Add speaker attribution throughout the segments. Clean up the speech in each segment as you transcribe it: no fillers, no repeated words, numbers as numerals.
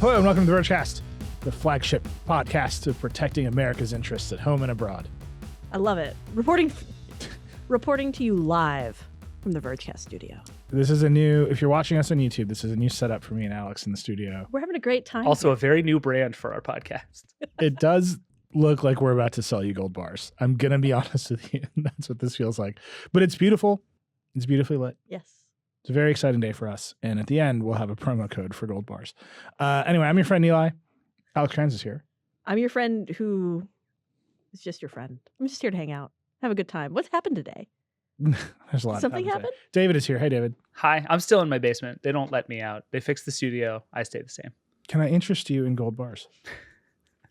Speaker 1: Hello and welcome to the Vergecast, the flagship podcast of protecting America's interests at home and abroad.
Speaker 2: I love it. Reporting to you live from the Vergecast studio.
Speaker 1: This is a new, if you're watching us on YouTube, this is a new setup for me and Alex in the studio.
Speaker 2: We're having a great time.
Speaker 3: Also
Speaker 2: here.
Speaker 3: a very new brand for our podcast.
Speaker 1: It does look like we're about to sell you gold bars. I'm going to be honest with you. That's what this feels like. But it's beautiful. It's beautifully lit.
Speaker 2: Yes.
Speaker 1: It's a very exciting day for us. And at the end, we'll have a promo code for gold bars. Anyway, I'm your friend Eli. Alex Trans is here.
Speaker 2: I'm your friend who is just your friend. I'm just here to hang out, have a good time. What's happened today?
Speaker 1: There's a lot.
Speaker 2: Something happened?
Speaker 1: David is here. Hey, David.
Speaker 3: Hi, I'm still in my basement. They don't let me out. They fixed the studio. I stay the same.
Speaker 1: Can I interest you in gold bars?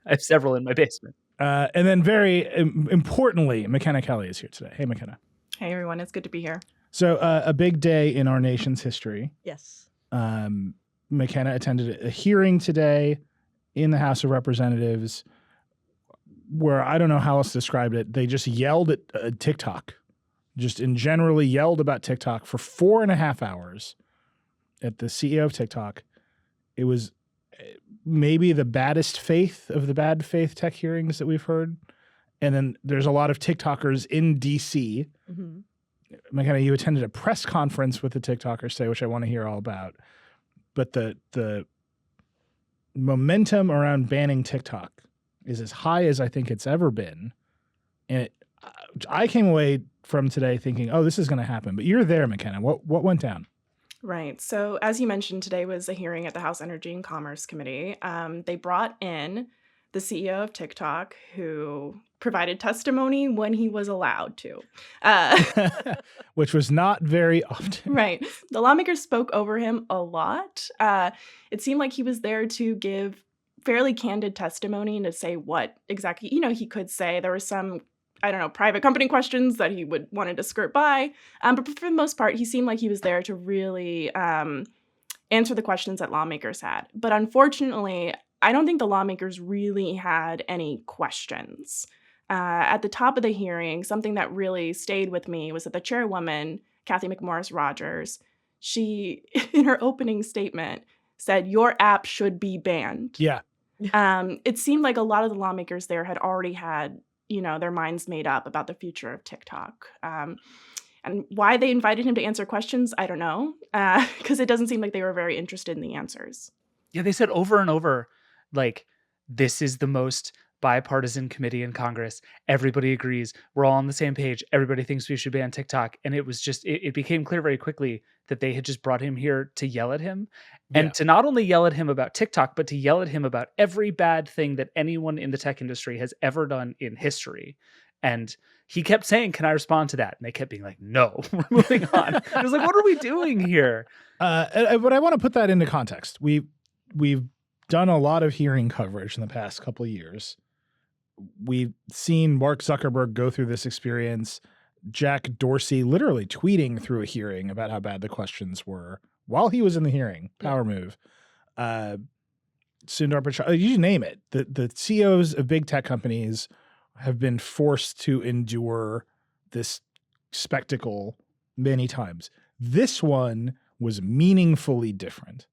Speaker 3: I have several in my basement.
Speaker 1: And then very importantly, McKenna Kelly is here today. Hey, McKenna.
Speaker 4: Hey, everyone. It's good to be here.
Speaker 1: So a big day in our nation's history.
Speaker 2: Yes.
Speaker 1: McKenna attended a hearing today in the House of Representatives where I don't know how else to describe it. They just yelled at TikTok, just in generally yelled about TikTok for 4.5 hours at the CEO of TikTok. It was maybe the baddest faith of the bad faith tech hearings that we've heard. And then there's a lot of TikTokers in DC.
Speaker 2: Mm-hmm.
Speaker 1: McKenna, you attended a press conference with the TikTokers today, which I want to hear all about. But the momentum around banning TikTok is as high as I think it's ever been. And I came away from today thinking, oh, this is going to happen. But you're there, McKenna. What went down?
Speaker 4: Right. So as you mentioned, today was a hearing at the House Energy and Commerce Committee. They brought in the CEO of TikTok, who provided testimony when he was allowed to.
Speaker 1: Which was not very often.
Speaker 4: Right. The lawmakers spoke over him a lot. It seemed like he was there to give fairly candid testimony and to say what exactly, he could say. There were some, private company questions that he wanted to skirt by. But for the most part, he seemed like he was there to really answer the questions that lawmakers had. But unfortunately, I don't think the lawmakers really had any questions. At the top of the hearing, something that really stayed with me was that the chairwoman, Cathy McMorris Rogers, she, in her opening statement, said, "Your app should be banned."
Speaker 1: Yeah.
Speaker 4: It seemed like a lot of the lawmakers there had already had, their minds made up about the future of TikTok. And why they invited him to answer questions, I don't know, because it doesn't seem like they were very interested in the answers.
Speaker 3: Yeah, they said over and over, like, this is the most bipartisan committee in Congress. Everybody agrees. We're all on the same page. Everybody thinks we should ban TikTok. And it was just, it became clear very quickly that they had just brought him here to yell at him. And to not only yell at him about TikTok, but to yell at him about every bad thing that anyone in the tech industry has ever done in history. And he kept saying, "Can I respond to that?" And they kept being like, "No, we're moving on." I was like, what are we doing here?
Speaker 1: But I want to put that into context. We've done a lot of hearing coverage in the past couple of years. We've seen Mark Zuckerberg go through this experience, Jack Dorsey literally tweeting through a hearing about how bad the questions were while he was in the hearing. Power move. Sundar Pichai, you name it. The CEOs of big tech companies have been forced to endure this spectacle many times. This one was meaningfully different.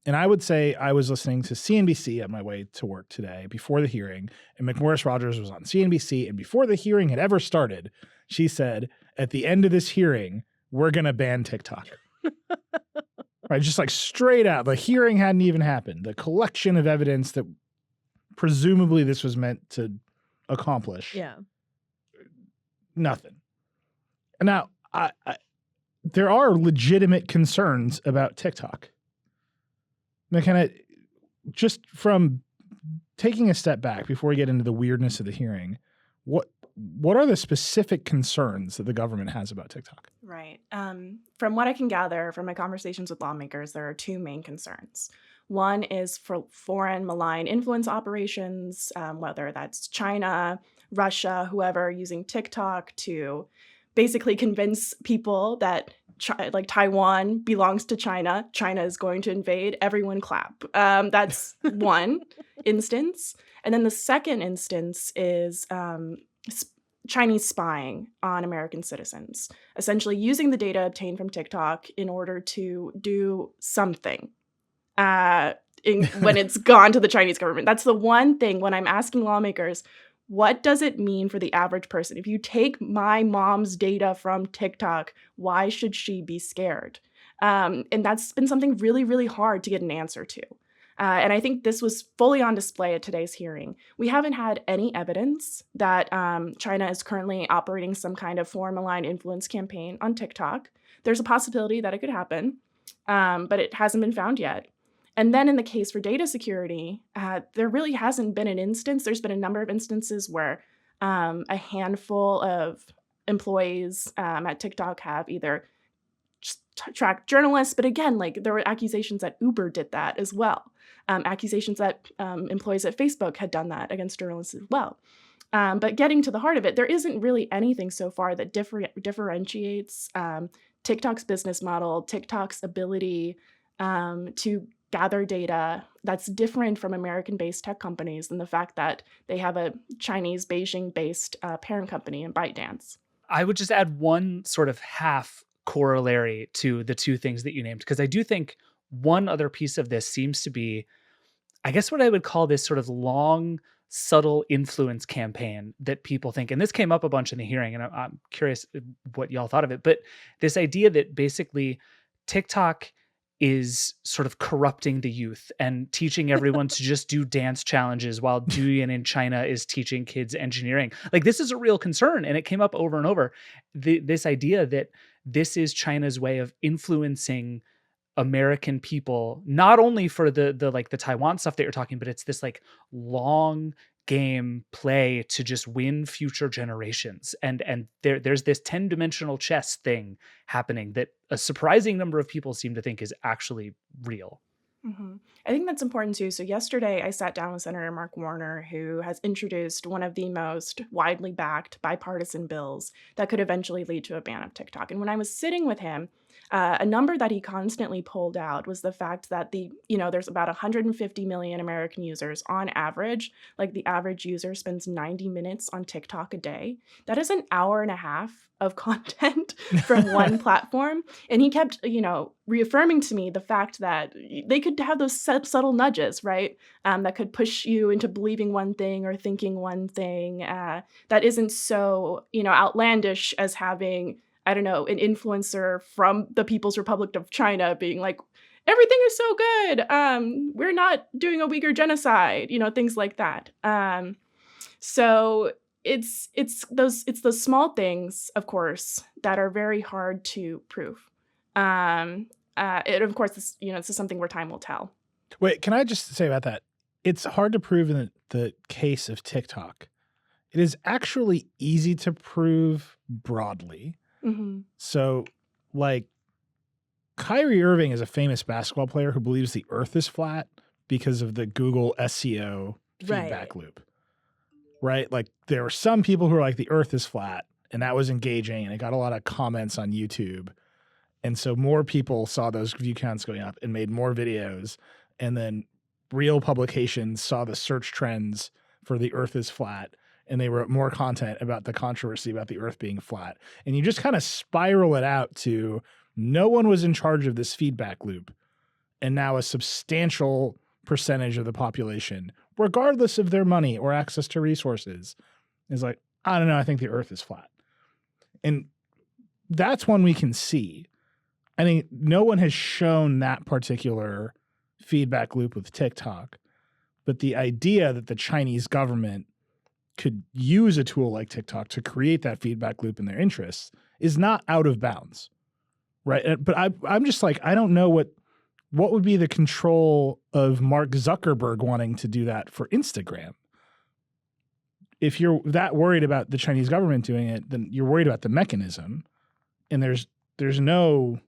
Speaker 1: And I would say I was listening to CNBC on my way to work today before the hearing, and McMorris Rogers was on CNBC, and before the hearing had ever started, she said, "At the end of this hearing, we're going to ban TikTok." Right, just like straight out. The hearing hadn't even happened. The collection of evidence that presumably this was meant to accomplish.
Speaker 2: Yeah.
Speaker 1: Nothing. Now, there are legitimate concerns about TikTok. McKenna, just from taking a step back before we get into the weirdness of the hearing, what are the specific concerns that the government has about TikTok?
Speaker 4: Right. From what I can gather from my conversations with lawmakers, there are two main concerns. One is for foreign malign influence operations, whether that's China, Russia, whoever, using TikTok to basically convince people that Taiwan belongs to China. China is going to invade. Everyone clap. That's one instance. And then the second instance is Chinese spying on American citizens, essentially using the data obtained from TikTok in order to do something. when it's gone to the Chinese government. That's the one thing when I'm asking lawmakers, what does it mean for the average person? If you take my mom's data from TikTok, why should she be scared? And that's been something really, really hard to get an answer to. And I think this was fully on display at today's hearing. We haven't had any evidence that China is currently operating some kind of foreign malign influence campaign on TikTok. There's a possibility that it could happen, but it hasn't been found yet. And then in the case for data security, there really hasn't been an instance. There's been a number of instances where a handful of employees at TikTok have either tracked journalists, but again, like there were accusations that Uber did that as well. Accusations that employees at Facebook had done that against journalists as well. But getting to the heart of it, there isn't really anything so far that differentiates TikTok's business model, TikTok's ability to gather data that's different from American-based tech companies and the fact that they have a Chinese Beijing-based parent company in ByteDance.
Speaker 3: I would just add one sort of half corollary to the two things that you named, because I do think one other piece of this seems to be, I guess what I would call this sort of long, subtle influence campaign that people think, and this came up a bunch in the hearing, and I'm curious what y'all thought of it, but this idea that basically TikTok is sort of corrupting the youth and teaching everyone to just do dance challenges while Douyin in China is teaching kids engineering. Like, this is a real concern, and it came up over and over. This idea that this is China's way of influencing American people, not only for the Taiwan stuff that you're talking, but it's this like long game play to just win future generations. And there's this 10-dimensional chess thing happening that a surprising number of people seem to think is actually real.
Speaker 4: Mm-hmm. I think that's important too. So yesterday I sat down with Senator Mark Warner, who has introduced one of the most widely backed bipartisan bills that could eventually lead to a ban of TikTok. And when I was sitting with him, a number that he constantly pulled out was the fact that there's about 150 million American users on average. Like, the average user spends 90 minutes on TikTok a day. That is an hour and a half of content from one platform. And he kept, reaffirming to me the fact that they could have those subtle nudges, right? That could push you into believing one thing or thinking one thing that isn't so, outlandish as having, I don't know, an influencer from the People's Republic of China being like, everything is so good. We're not doing a Uyghur genocide, things like that. So it's those small things, of course, that are very hard to prove. Of course, this is something where time will tell.
Speaker 1: Wait, can I just say about that? It's hard to prove in the case of TikTok. It is actually easy to prove broadly.
Speaker 4: Mm-hmm.
Speaker 1: So, like, Kyrie Irving is a famous basketball player who believes the earth is flat because of the Google SEO feedback loop. Right? Like, there were some people who were like, the earth is flat, and that was engaging, and it got a lot of comments on YouTube. And so more people saw those view counts going up and made more videos. And then real publications saw the search trends for the earth is flat, and they wrote more content about the controversy about the earth being flat. And you just kind of spiral it out to no one was in charge of this feedback loop. And now a substantial percentage of the population, regardless of their money or access to resources, is like, I don't know, I think the earth is flat. And that's one we can see. I think no one has shown that particular feedback loop with TikTok. But the idea that the Chinese government could use a tool like TikTok to create that feedback loop in their interests is not out of bounds, right? But I'm just like, I don't know what would be the control of Mark Zuckerberg wanting to do that for Instagram. If you're that worried about the Chinese government doing it, then you're worried about the mechanism, and there's no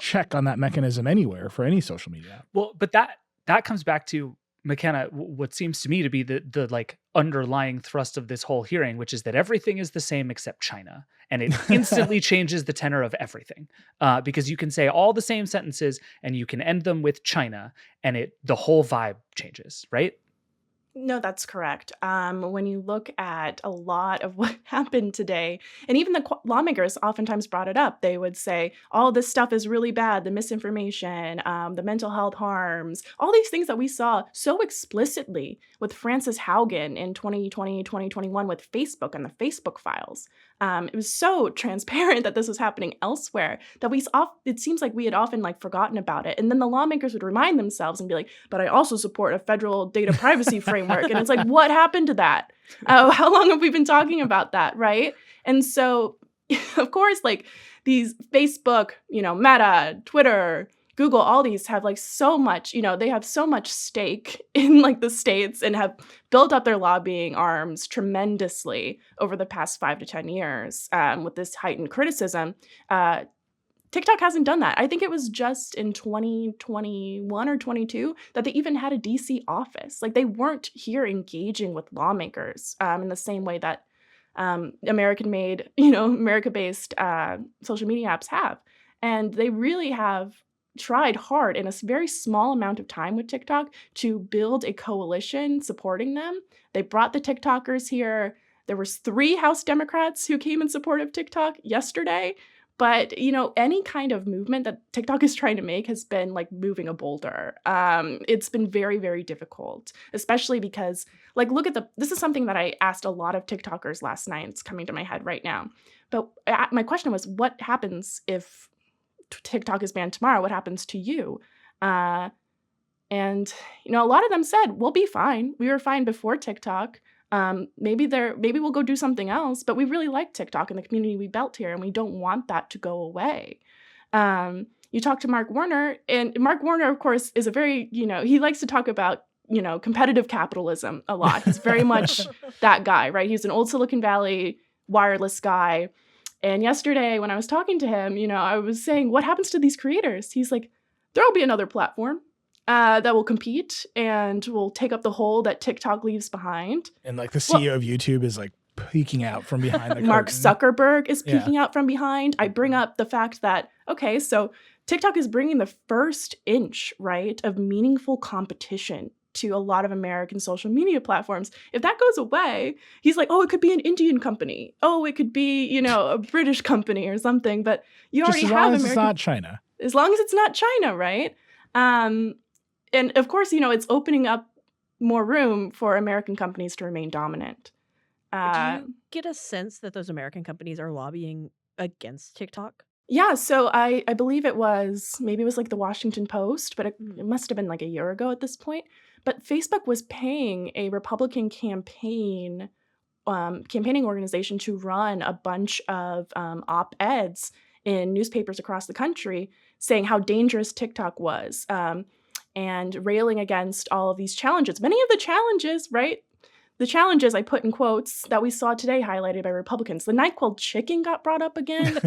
Speaker 1: check on that mechanism anywhere for any social media.
Speaker 3: Well, but that comes back to, McKenna, what seems to me to be the like underlying thrust of this whole hearing, which is that everything is the same except China, and it instantly changes the tenor of everything, because you can say all the same sentences and you can end them with China, and the whole vibe changes, right?
Speaker 4: No, that's correct. When you look at a lot of what happened today, and even the lawmakers oftentimes brought it up, they would say, all this stuff is really bad, the misinformation, the mental health harms, all these things that we saw so explicitly with Frances Haugen in 2020, 2021 with Facebook and the Facebook files. It was so transparent that this was happening elsewhere that it seems like we had often like forgotten about it. And then the lawmakers would remind themselves and be like, but I also support a federal data privacy framework. And it's like, what happened to that? How long have we been talking about that, right? And so, of course, like these Facebook, Meta, Twitter, Google, all these have like so much, they have so much stake in like the states and have built up their lobbying arms tremendously over the past 5 to 10 years with this heightened criticism. TikTok hasn't done that. I think it was just in 2021 or 22 that they even had a DC office. Like they weren't here engaging with lawmakers in the same way that American-made, America-based social media apps have. And they really have tried hard in a very small amount of time with TikTok to build a coalition supporting them. They brought the TikTokers here. There was 3 House Democrats who came in support of TikTok yesterday. But, any kind of movement that TikTok is trying to make has been like moving a boulder. It's been very, very difficult, especially because look at this is something that I asked a lot of TikTokers last night. It's coming to my head right now. But my question was, what happens if TikTok is banned tomorrow? What happens to you? And, a lot of them said, we'll be fine. We were fine before TikTok. Maybe we'll go do something else, but we really like TikTok and the community we built here, and we don't want that to go away. You talk to Mark Warner, and Mark Warner, of course, is a very, he likes to talk about, competitive capitalism a lot. He's very much that guy, right? He's an old Silicon Valley wireless guy. And yesterday when I was talking to him, I was saying, what happens to these creators? He's like, there'll be another platform that will compete and will take up the hole that TikTok leaves behind.
Speaker 1: And like the CEO of YouTube is like peeking out from behind the curtain.
Speaker 4: Mark Zuckerberg is peeking out from behind. I bring up the fact that, okay, so TikTok is bringing the first inch, right, of meaningful competition to a lot of American social media platforms. If that goes away, he's like, oh, it could be an Indian company. Oh, it could be, a British company or something. But you already have
Speaker 1: American. As long as it's not China.
Speaker 4: As long as it's not China, right? And of course, it's opening up more room for American companies to remain dominant.
Speaker 2: Do you get a sense that those American companies are lobbying against TikTok?
Speaker 4: Yeah, so I believe it was like the Washington Post, but it must have been like a year ago at this point. But Facebook was paying a Republican campaigning organization to run a bunch of op-eds in newspapers across the country saying how dangerous TikTok was and railing against all of these challenges. Many of the challenges, right? The challenges I put in quotes that we saw today highlighted by Republicans. The NyQuil chicken got brought up again.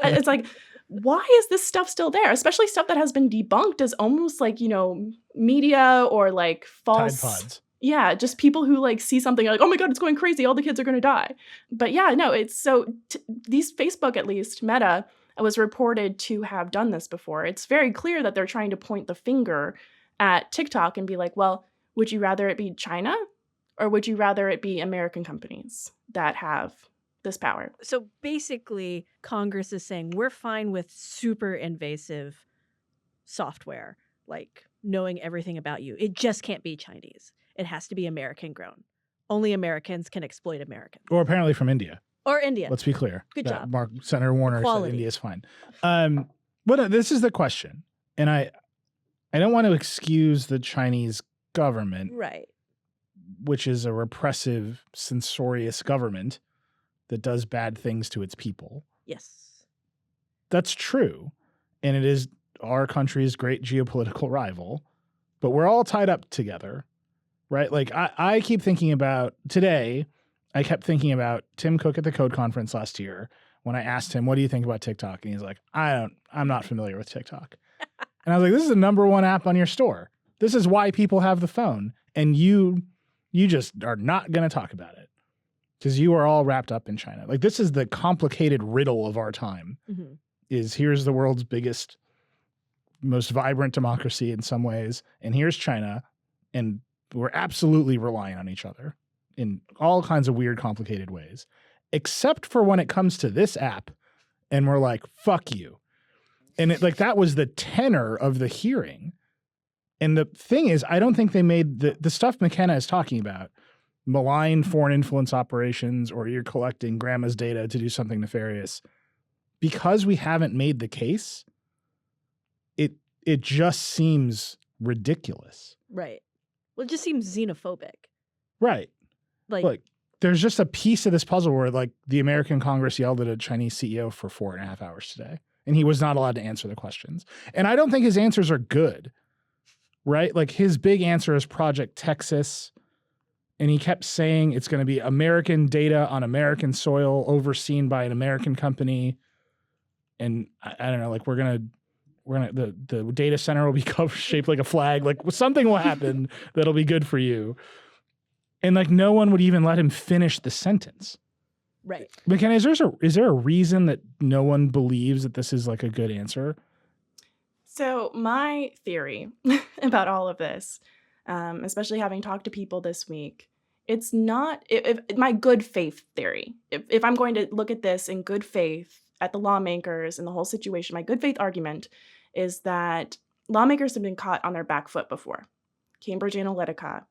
Speaker 4: It's like, why is this stuff still there? Especially stuff that has been debunked as almost like, media or like false.
Speaker 1: Tide Pods.
Speaker 4: Yeah, just people who like see something like, oh my God, it's going crazy. All the kids are going to die. But yeah, no, it's so these Facebook, at least Meta, was reported to have done this before. It's very clear that they're trying to point the finger at TikTok and be like, well, would you rather it be China? Or would you rather it be American companies that have this power?
Speaker 2: So basically, Congress is saying we're fine with super invasive software, like knowing everything about you. It just can't be Chinese. It has to be American grown. Only Americans can exploit Americans.
Speaker 1: Or apparently from India.
Speaker 2: Or India.
Speaker 1: Let's be clear.
Speaker 2: Good job.
Speaker 1: Senator Warner said India is fine. But this is the question. And I don't want to excuse the Chinese government.
Speaker 2: Right.
Speaker 1: Which is a repressive, censorious government that does bad things to its people.
Speaker 2: Yes.
Speaker 1: That's true. And it is our country's great geopolitical rival. But we're all tied up together, right? Like I keep thinking about today, I kept thinking about Tim Cook at the Code Conference last year when I asked him, what do you think about TikTok? And he's like, I'm not familiar with TikTok. And I was like, this is the #1 app on your store. This is why people have the phone. And you just are not going to talk about it because you are all wrapped up in China. Like this is the complicated riddle of our time is here's the world's biggest, most vibrant democracy in some ways. And here's China. And We're absolutely relying on each other in all kinds of weird, complicated ways, except for when it comes to this app and we're like, fuck you. And that was the tenor of the hearing. And the thing is, I don't think they made the stuff McKenna is talking about, malign foreign influence operations, or you're collecting grandma's data to do something nefarious. Because we haven't made the case, it just seems ridiculous.
Speaker 2: Right. Well, it just seems xenophobic.
Speaker 1: Right.
Speaker 2: Like,
Speaker 1: Look, there's just a piece of this puzzle where the American Congress yelled at a Chinese CEO for 4.5 hours today, and he was not allowed to answer the questions. And I don't think his answers are good, right? Like, his big answer is Project Texas, and he kept saying it's going to be American data on American soil overseen by an American company. And I don't know, the data center will be shaped like a flag. Something will happen that'll be good for you. And no one would even let him finish the sentence.
Speaker 2: right.
Speaker 1: McKenna, is there a reason that no one believes that this is a good answer?
Speaker 4: So my theory about all of this, especially having talked to people this week, it's not if my good faith theory. If I'm going to look at this in good faith at the lawmakers and the whole situation, my good faith argument is that lawmakers have been caught on their back foot before. Cambridge Analytica,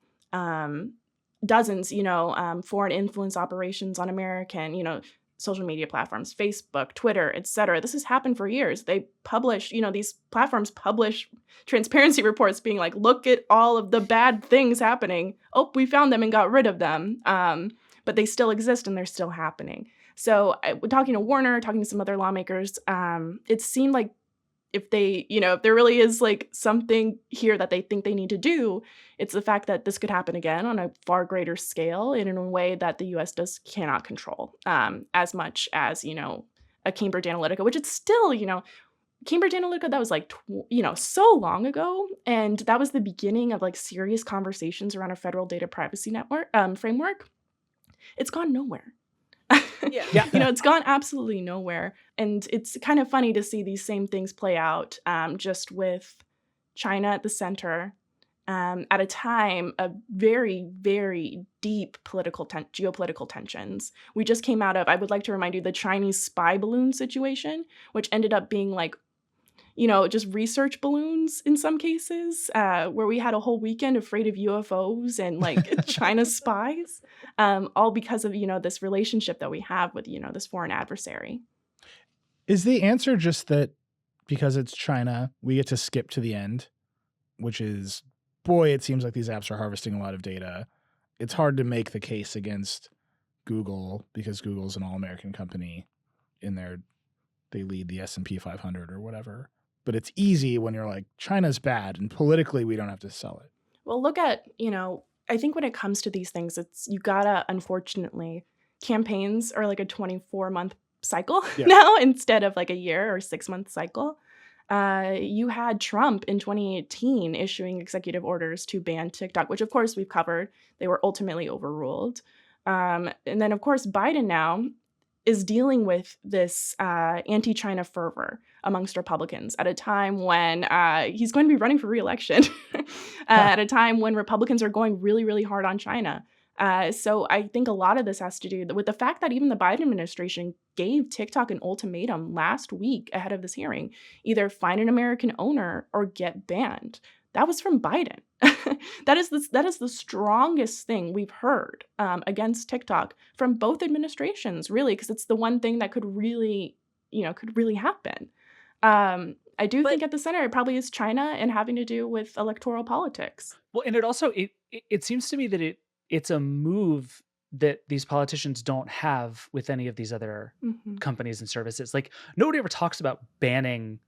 Speaker 4: dozens, foreign influence operations on American, social media platforms, Facebook, Twitter, etc. This has happened for years. They publish, these platforms publish transparency reports being like, look at all of the bad things happening. Oh, we found them and got rid of them. But they still exist and they're still happening. So talking to Warner, talking to some other lawmakers, it seemed like if there really is something here that they think they need to do, it's the fact that this could happen again on a far greater scale and in a way that the U.S. cannot control as much as, a Cambridge Analytica, which it's still, Cambridge Analytica, that was so long ago. And that was the beginning of serious conversations around a federal data privacy network framework. It's gone nowhere.
Speaker 2: Yeah.
Speaker 4: It's gone absolutely nowhere. And it's kind of funny to see these same things play out just with China at the center at a time of very, very deep geopolitical tensions. We just came out of, I would like to remind you, the Chinese spy balloon situation, which ended up being just research balloons in some cases, where we had a whole weekend afraid of UFOs and China spies, all because of, this relationship that we have with, this foreign adversary.
Speaker 1: Is the answer just that because it's China, we get to skip to the end, which is, boy, it seems like these apps are harvesting a lot of data. It's hard to make the case against Google because Google's an all-American company they lead the S&P 500 or whatever. But it's easy when you're like, China's bad, and politically we don't have to sell it.
Speaker 4: Well, look at, I think when it comes to these things, you gotta, unfortunately, campaigns are a 24-month cycle now instead of a year or 6-month cycle. You had Trump in 2018 issuing executive orders to ban TikTok, which of course we've covered. They were ultimately overruled. And then of course Biden now is dealing with this anti-China fervor amongst Republicans at a time when he's going to be running for re-election, at a time when Republicans are going really, really hard on China. So I think a lot of this has to do with the fact that even the Biden administration gave TikTok an ultimatum last week ahead of this hearing: either find an American owner or get banned. That was from Biden. That is the strongest thing we've heard against TikTok from both administrations, really, because it's the one thing that could really happen. I do think at the center it probably is China and having to do with electoral politics.
Speaker 3: Well, and it also it seems to me that it's a move that these politicians don't have with any of these other companies and services. Nobody ever talks about banning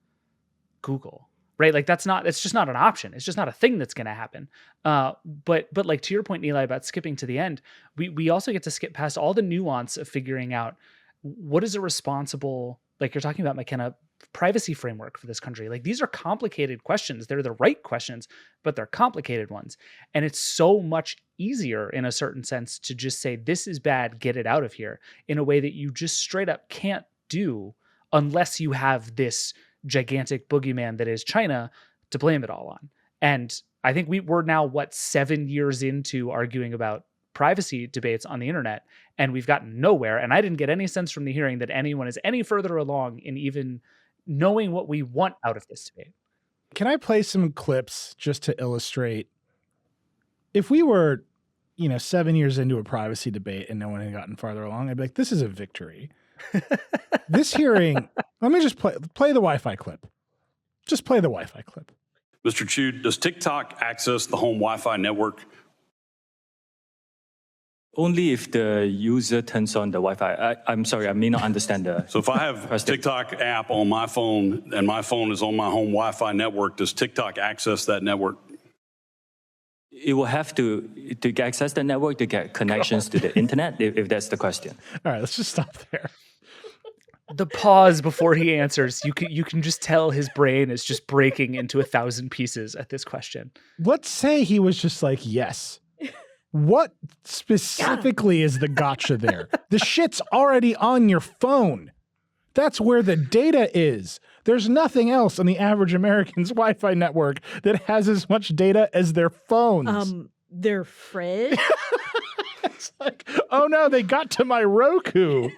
Speaker 3: Google, right? It's just not an option. It's just not a thing that's going to happen. But to your point, Neeli, about skipping to the end, we also get to skip past all the nuance of figuring out what is a responsible, you're talking about, McKenna, privacy framework for this country. These are complicated questions. They're the right questions, but they're complicated ones. And it's so much easier in a certain sense to just say, this is bad, get it out of here, in a way that you just straight up can't do unless you have this gigantic boogeyman that is China to blame it all on. And I think we're now, 7 years into arguing about privacy debates on the internet, and we've gotten nowhere. And I didn't get any sense from the hearing that anyone is any further along in even knowing what we want out of this debate.
Speaker 1: Can I play some clips just to illustrate? If we were, 7 years into a privacy debate and no one had gotten farther along, I'd be like, this is a victory. This hearing, let me just play the Wi-Fi clip. Just play the Wi-Fi clip.
Speaker 5: Mr. Chu, does TikTok access the home Wi-Fi network?
Speaker 6: Only if the user turns on the Wi-Fi. I'm sorry, I may not understand the.
Speaker 5: So if I have a TikTok app on my phone and my phone is on my home Wi-Fi network, does TikTok access that network?
Speaker 6: It will have to access the network to get connections to the internet, if that's the question.
Speaker 1: All right, let's just stop there.
Speaker 3: The pause before he answers, you can just tell his brain is just breaking into 1,000 pieces at this question.
Speaker 1: Let's say he was just like, yes. What specifically is the gotcha there? The shit's already on your phone. That's where the data is. There's nothing else on the average American's Wi-Fi network that has as much data as their phones.
Speaker 2: Their fridge?
Speaker 1: It's like, oh no, they got to my Roku.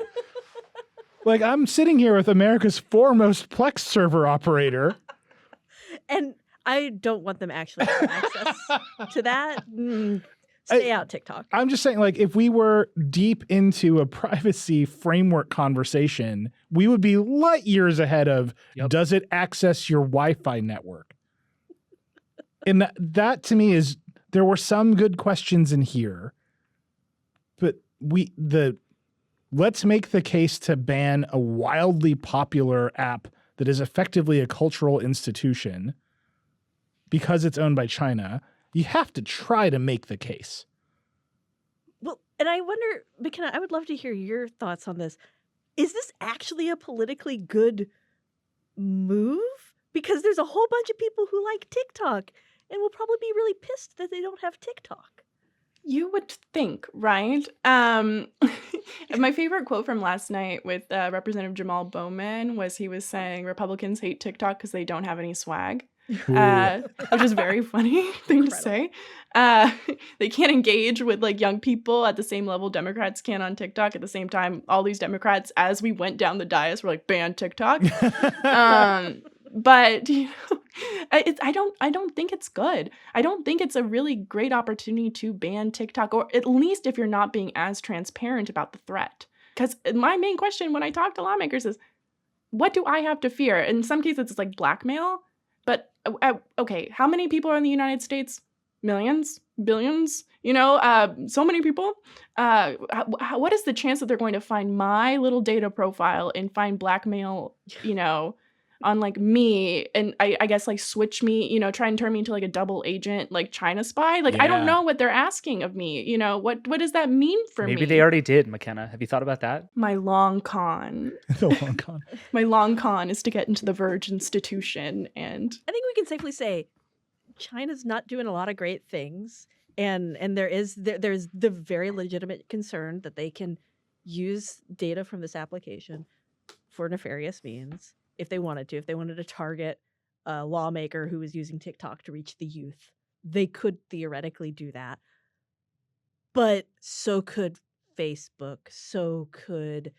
Speaker 1: Like, I'm sitting here with America's foremost Plex server operator.
Speaker 2: And I don't want them actually having access to that. Stay out, TikTok.
Speaker 1: I'm just saying, like, if we were deep into a privacy framework conversation, we would be light years ahead of, does it access your Wi-Fi network? And that to me is, there were some good questions in here, but let's make the case to ban a wildly popular app that is effectively a cultural institution because it's owned by China. You have to try to make the case.
Speaker 2: Well, and I wonder, McKenna, I would love to hear your thoughts on this. Is this actually a politically good move? Because there's a whole bunch of people who like TikTok and will probably be really pissed that they don't have TikTok.
Speaker 4: You would think, right? My favorite quote from last night with Representative Jamal Bowman was he was saying Republicans hate TikTok because they don't have any swag. Which is a very funny thing to say. They can't engage with like young people at the same level Democrats can on TikTok. At the same time, all these Democrats, as we went down the dais, were like, ban TikTok. But I don't think it's good. I don't think it's a really great opportunity to ban TikTok, or at least if you're not being as transparent about the threat. Because my main question when I talk to lawmakers is, what do I have to fear? In some cases, it's like blackmail. But okay, how many people are in the United States? Millions? Billions? So many people. What is the chance that they're going to find my little data profile and find blackmail, on like me, and I guess like switch me, try and turn me into like a double agent, like China spy? Like, I don't know what they're asking of me. What does that mean for me?
Speaker 3: Maybe they already did, McKenna. Have you thought about that?
Speaker 4: My long con.
Speaker 1: The long con.
Speaker 4: My long con is to get into the Verge institution, and
Speaker 2: I think we can safely say China's not doing a lot of great things, and there's the very legitimate concern that they can use data from this application for nefarious means if they wanted to. If they wanted to target a lawmaker who was using TikTok to reach the youth, they could theoretically do that. But so could Facebook, so could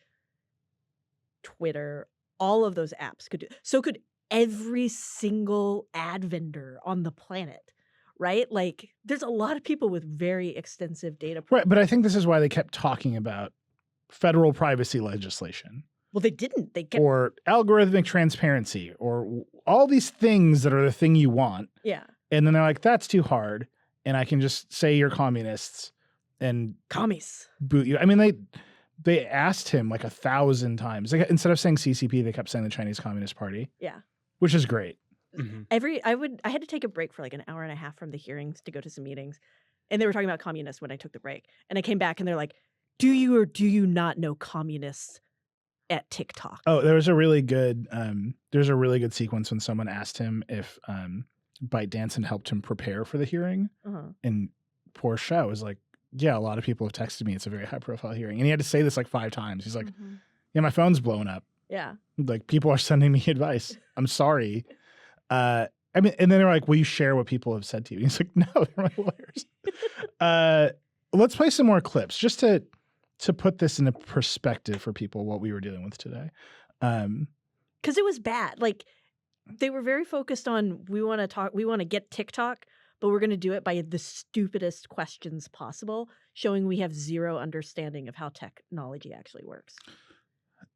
Speaker 2: Twitter, all of those apps could do. So could every single ad vendor on the planet, right? Like, there's a lot of people with very extensive data.
Speaker 1: Right, but I think this is why they kept talking about federal privacy legislation.
Speaker 2: Well, they didn't. They kept...
Speaker 1: Or algorithmic transparency, or all these things that are the thing you want.
Speaker 2: Yeah. And
Speaker 1: then they're like, that's too hard, and I can just say you're communists and
Speaker 2: commies
Speaker 1: boot you. I mean, they asked him like 1,000 times. Like, instead of saying CCP, they kept saying the Chinese Communist Party.
Speaker 2: Yeah.
Speaker 1: Which is great.
Speaker 3: Mm-hmm.
Speaker 2: I had to take a break for like an hour and a half from the hearings to go to some meetings, and they were talking about communists when I took the break. And I came back and they're like, do you or do you not know communists at TikTok?
Speaker 1: Oh, there was a really good there's a really good sequence when someone asked him if ByteDance had helped him prepare for the hearing. And poor Shao was like, yeah, a lot of people have texted me. It's a very high profile hearing. And he had to say this like 5 times. He's like, yeah, my phone's blowing up.
Speaker 2: Yeah.
Speaker 1: Like, people are sending me advice. I'm sorry. I mean, and then they're like, will you share what people have said to you? And he's like, no, they're my lawyers. Let's play some more clips just to put this into perspective for people, what we were dealing with today.
Speaker 2: Because it was bad. Like, they were very focused on, we want to get TikTok, but we're going to do it by the stupidest questions possible, showing we have zero understanding of how technology actually works.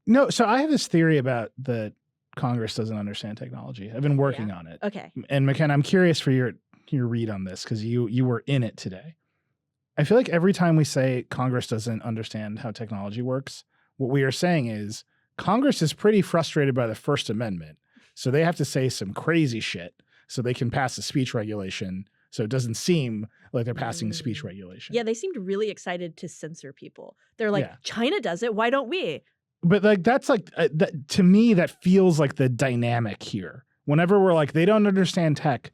Speaker 1: No, so I have this theory about that Congress doesn't understand technology. I've been working on it.
Speaker 2: Okay.
Speaker 1: And McKenna, I'm curious for your read on this because you were in it today. I feel like every time we say Congress doesn't understand how technology works, what we are saying is Congress is pretty frustrated by the First Amendment. So they have to say some crazy shit so they can pass a speech regulation. So it doesn't seem like they're passing a speech regulation.
Speaker 2: Yeah, they seemed really excited to censor people. They're like,
Speaker 1: Yeah.
Speaker 2: China does it. Why don't we?
Speaker 1: But like that's like that, to me, that feels like the dynamic here. Whenever we're like, they don't understand tech,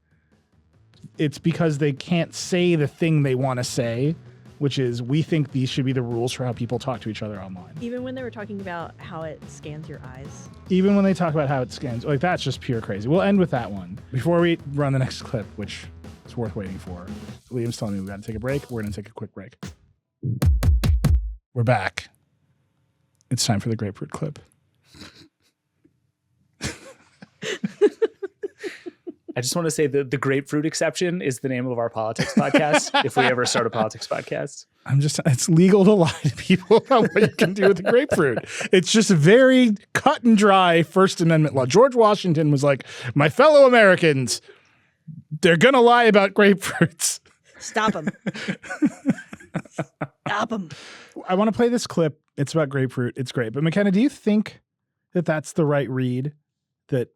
Speaker 1: it's because they can't say the thing they want to say, which is we think these should be the rules for how people talk to each other online.
Speaker 2: Even when they were talking about how it scans your eyes.
Speaker 1: Even when they talk about how it scans, like that's just pure crazy. We'll end with that one. Before we run the next clip, which is worth waiting for, Liam's telling me we got to take a break. We're going to take a quick break. We're back. It's time for the grapefruit clip.
Speaker 3: I just want to say that the grapefruit exception is the name of our politics podcast. If we ever start a politics podcast,
Speaker 1: it's legal to lie to people about what you can do with the grapefruit. It's just very cut and dry First Amendment law. George Washington was like, my fellow Americans, they're going to lie about grapefruits.
Speaker 2: Stop them. Stop them.
Speaker 1: I want to play this clip. It's about grapefruit. It's great. But McKenna, do you think that that's the right read? That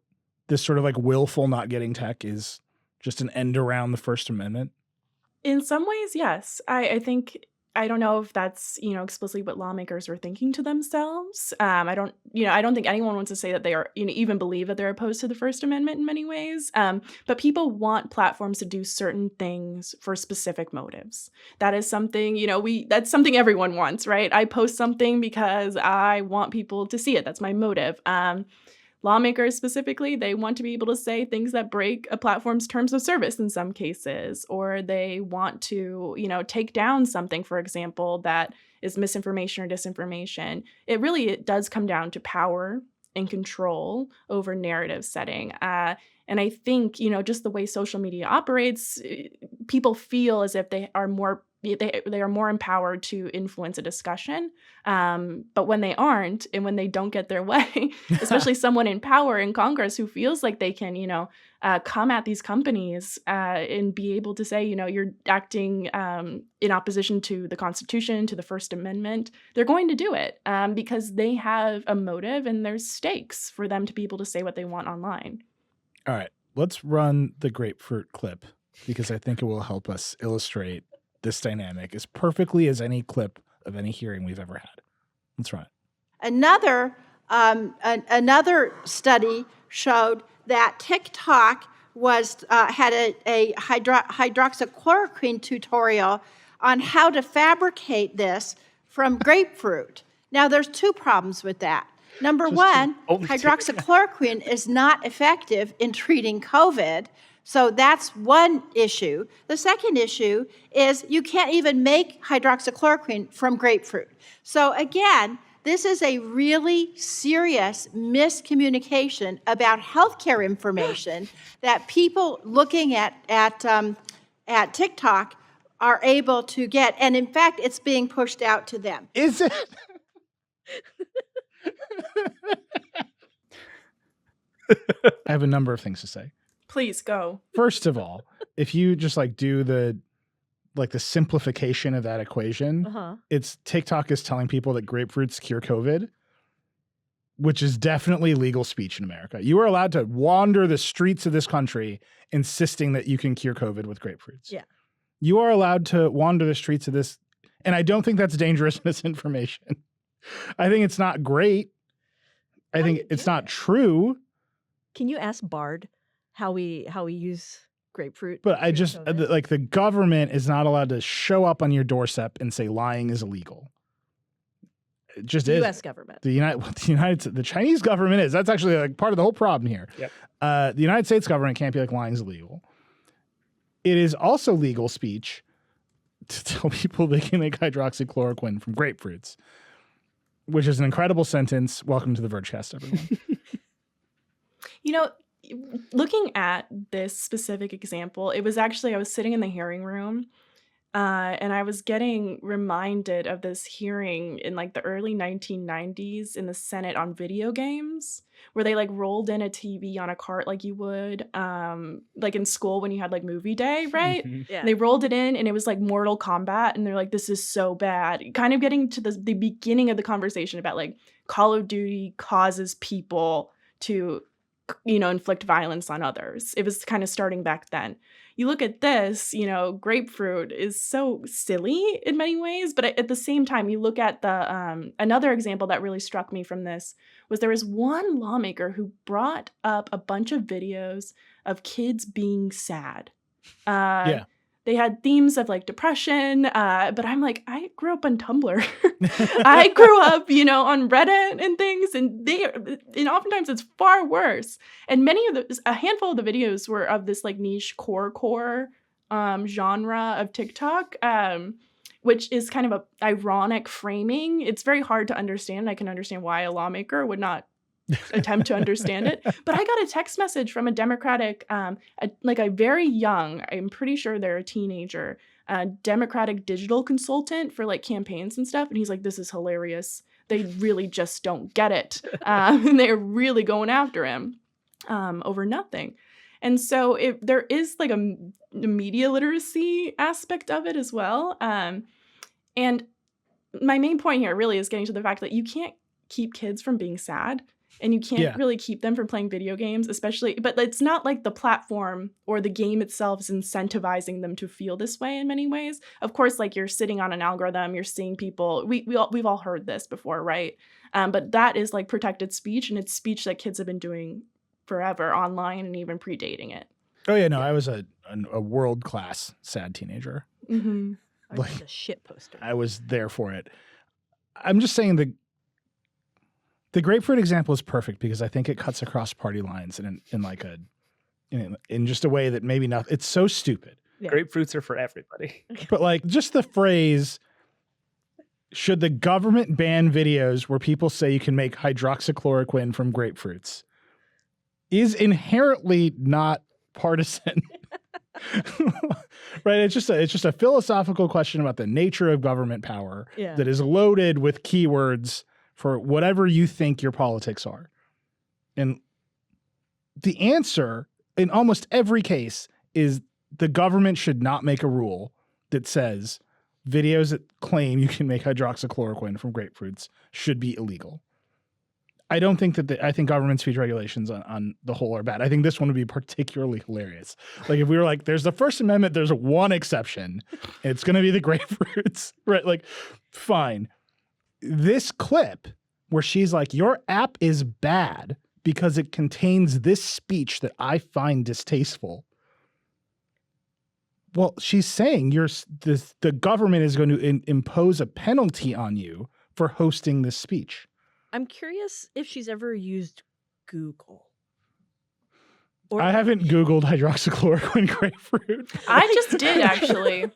Speaker 1: this sort of like willful not getting tech is just an end around the First Amendment?
Speaker 4: In some ways, yes. I think, I don't know if that's, explicitly what lawmakers are thinking to themselves. I don't think anyone wants to say that they are, even believe that they're opposed to the First Amendment in many ways. But people want platforms to do certain things for specific motives. That is something, that's something everyone wants, right? I post something because I want people to see it. That's my motive. Lawmakers specifically, they want to be able to say things that break a platform's terms of service in some cases, or they want to, take down something, for example, that is misinformation or disinformation. It does come down to power and control over narrative setting. And I think, just the way social media operates, people feel as if they are more empowered to influence a discussion. But when they aren't, and when they don't get their way, especially someone in power in Congress who feels like they can, come at these companies and be able to say, you're acting in opposition to the Constitution, to the First Amendment, they're going to do it because they have a motive and there's stakes for them to be able to say what they want online.
Speaker 1: All right, let's run the grapefruit clip because I think it will help us illustrate this dynamic as perfectly as any clip of any hearing we've ever had. Let's run it.
Speaker 7: Another study showed that TikTok had a hydroxychloroquine tutorial on how to fabricate this from grapefruit. Now, there's two problems with that. Number one, hydroxychloroquine is not effective in treating COVID. So that's one issue. The second issue is you can't even make hydroxychloroquine from grapefruit. So again, this is a really serious miscommunication about healthcare information that people looking at TikTok are able to get. And in fact, it's being pushed out to them.
Speaker 1: Is it? I have a number of things to say.
Speaker 4: Please go.
Speaker 1: First of all, if you just do the simplification of that equation, it's TikTok is telling people that grapefruits cure COVID, which is definitely legal speech in America. You are allowed to wander the streets of this country insisting that you can cure COVID with grapefruits.
Speaker 2: Yeah.
Speaker 1: You are allowed to wander the streets of this. And I don't think that's dangerous misinformation. I think it's not great. I think it's not true.
Speaker 2: Can you ask Bard how we use grapefruit?
Speaker 1: But I just the government is not allowed to show up on your doorstep and say lying is illegal. It just
Speaker 2: The
Speaker 1: is.
Speaker 2: U.S. government.
Speaker 1: The Chinese government is. That's actually like part of the whole problem here.
Speaker 3: Yep.
Speaker 1: The United States government can't be like lying is illegal. It is also legal speech to tell people they can make hydroxychloroquine from grapefruits, which is an incredible sentence. Welcome to the Vergecast, everyone.
Speaker 4: You know, looking at this specific example, it was actually, I was sitting in the hearing room and I was getting reminded of this hearing in like the early 1990s in the Senate on video games, where they like rolled in a TV on a cart like you would like in school when you had like movie day, right?
Speaker 3: Mhm.
Speaker 2: Yeah.
Speaker 4: And they rolled it in and it was like Mortal Kombat, and they're like, this is so bad. Kind of getting to the beginning of the conversation about like Call of Duty causes people to, you know, inflict violence on others. It was kind of starting back then. You look at this, you know, grapefruit is so silly in many ways, but at the same time, you look at the another example that really struck me from this was there was one lawmaker who brought up a bunch of videos of kids being sad.
Speaker 1: Yeah.
Speaker 4: They had themes of like depression, but I'm like, I grew up on Tumblr. I grew up, you know, on Reddit and things, and oftentimes it's far worse. And a handful of the videos were of this like niche core genre of TikTok, which is kind of a ironic framing. It's very hard to understand. I can understand why a lawmaker would not attempt to understand it. But I got a text message from a Democratic, a very young, I'm pretty sure they're a teenager, Democratic digital consultant for like campaigns and stuff. And he's like, this is hilarious. They really just don't get it. And they're really going after him over nothing. And so there is like a media literacy aspect of it as well. And my main point here really is getting to the fact that you can't keep kids from being sad. And you can't really keep them from playing video games, especially, but it's not like the platform or the game itself is incentivizing them to feel this way in many ways. Of course, like you're sitting on an algorithm, you're seeing people, we've all heard this before, right? But that is like protected speech, and it's speech that kids have been doing forever online and even predating it.
Speaker 1: Oh yeah, no, I was a world-class sad teenager.
Speaker 4: Mm-hmm.
Speaker 2: I was just a shit poster.
Speaker 1: I was there for it. I'm just saying the grapefruit example is perfect because I think it cuts across party lines in just a way that maybe not. It's so stupid.
Speaker 2: Yeah.
Speaker 3: Grapefruits are for everybody.
Speaker 1: But like just the phrase, should the government ban videos where people say you can make hydroxychloroquine from grapefruits, is inherently not partisan. Right? It's just a philosophical question about the nature of government power that is loaded with keywords for whatever you think your politics are. And the answer in almost every case is the government should not make a rule that says videos that claim you can make hydroxychloroquine from grapefruits should be illegal. I don't think I think government speech regulations on the whole are bad. I think this one would be particularly hilarious. Like if we were like, there's the First Amendment, there's one exception. It's going to be the grapefruits, right? Like, fine. This clip where she's like, your app is bad because it contains this speech that I find distasteful. Well, she's saying the government is going to impose a penalty on you for hosting this speech.
Speaker 2: I'm curious if she's ever used Google.
Speaker 1: I haven't Googled hydroxychloroquine grapefruit.
Speaker 4: I just did actually.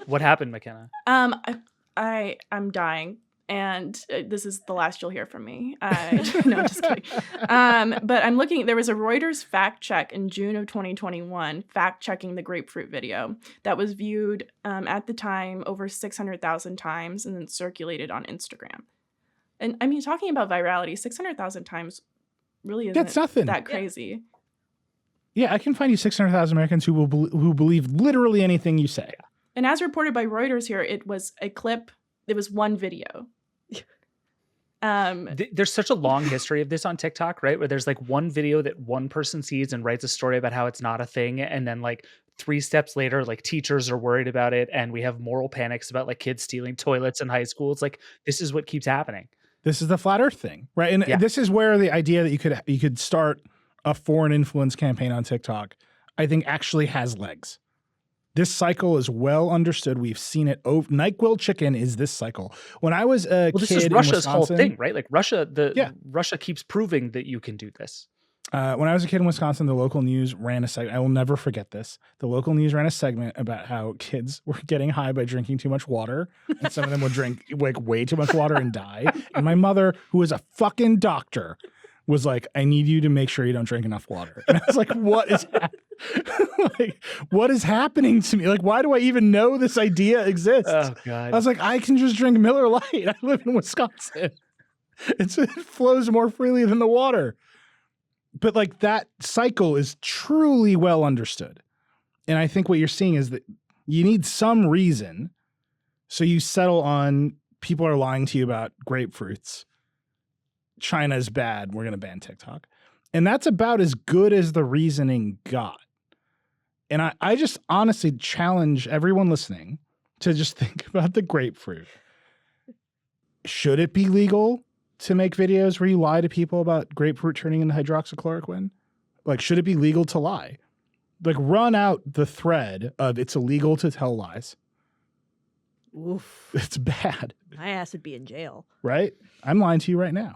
Speaker 3: What happened, McKenna?
Speaker 4: I'm dying, and this is the last you'll hear from me. No, just kidding. But I'm looking. There was a Reuters fact check in June of 2021, fact checking the grapefruit video that was viewed at the time over 600,000 times and then circulated on Instagram. And I mean, talking about virality, 600,000 times really isn't
Speaker 1: nothing.
Speaker 4: that crazy.
Speaker 1: Yeah, I can find you 600,000 Americans who believe literally anything you say.
Speaker 4: And as reported by Reuters here, it was a clip. It was one video.
Speaker 3: There's such a long history of this on TikTok, right? Where there's like one video that one person sees and writes a story about how it's not a thing. And then like 3 steps later, like teachers are worried about it. And we have moral panics about like kids stealing toilets in high school. It's like, this is what keeps happening. This
Speaker 1: is the flat earth thing, right? And this is where the idea that you could start a foreign influence campaign on TikTok, I think actually has legs. This cycle is well understood. We've seen it. NyQuil chicken is this cycle. When I was a
Speaker 3: Well, this
Speaker 1: kid
Speaker 3: is
Speaker 1: in
Speaker 3: Russia's whole
Speaker 1: Wisconsin,
Speaker 3: thing, right? Like Russia keeps proving that you can do this.
Speaker 1: when I was a kid in Wisconsin, the local news ran a segment. I will never forget this. The local news ran a segment about how kids were getting high by drinking too much water, and some of them would drink like way too much water and die. And my mother, who is a fucking doctor, was like, "I need you to make sure you don't drink enough water." And I was like, "What is like, what is happening to me? Like, why do I even know this idea exists?"
Speaker 3: Oh God.
Speaker 1: I was like, "I can just drink Miller Lite. I live in Wisconsin. It flows more freely than the water." But like that cycle is truly well understood. And I think what you're seeing is that you need some reason. So you settle on people are lying to you about grapefruits. China is bad. We're going to ban TikTok. And that's about as good as the reasoning got. And I just honestly challenge everyone listening to just think about the grapefruit. Should it be legal to make videos where you lie to people about grapefruit turning into hydroxychloroquine? Like, should it be legal to lie? Like, run out the thread of it's illegal to tell lies.
Speaker 2: Oof.
Speaker 1: It's bad.
Speaker 2: My ass would be in jail.
Speaker 1: Right? I'm lying to you right now.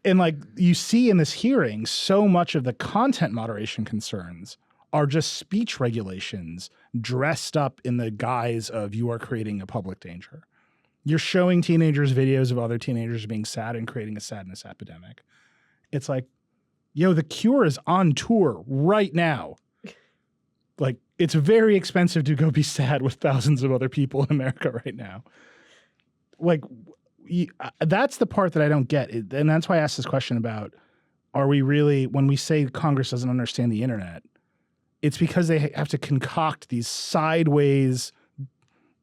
Speaker 1: And like you see in this hearing, so much of the content moderation concerns are just speech regulations dressed up in the guise of you are creating a public danger. You're showing teenagers videos of other teenagers being sad and creating a sadness epidemic. It's like, yo, The Cure is on tour right now. Like, it's very expensive to go be sad with thousands of other people in America right now. Like, that's the part that I don't get. And that's why I asked this question about, are we really, when we say Congress doesn't understand the internet, it's because they have to concoct these sideways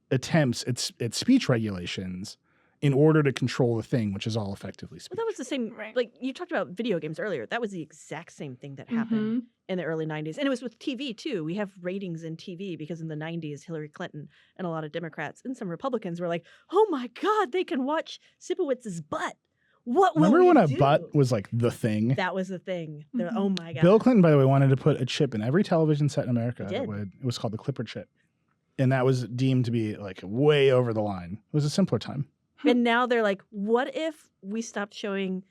Speaker 1: attempts at speech regulations in order to control the thing, which is all effectively speech.
Speaker 2: Well, that was the same,
Speaker 4: Right.
Speaker 2: like you talked about video games earlier. That was the exact same thing that happened in the early 90s. And it was with TV too. We have ratings in TV because in the 90s, Hillary Clinton and a lot of Democrats and some Republicans were like, oh my God, they can watch Sipowitz's butt. What will
Speaker 1: Remember
Speaker 2: we
Speaker 1: when a
Speaker 2: do?
Speaker 1: butt was like the thing?
Speaker 2: That was the thing. Oh my God.
Speaker 1: Bill Clinton, by the way, wanted to put a chip in every television set in America.
Speaker 2: He did.
Speaker 1: It was called the Clipper chip. And that was deemed to be like way over the line. It was a simpler time.
Speaker 2: And now they're like, what if we stopped showing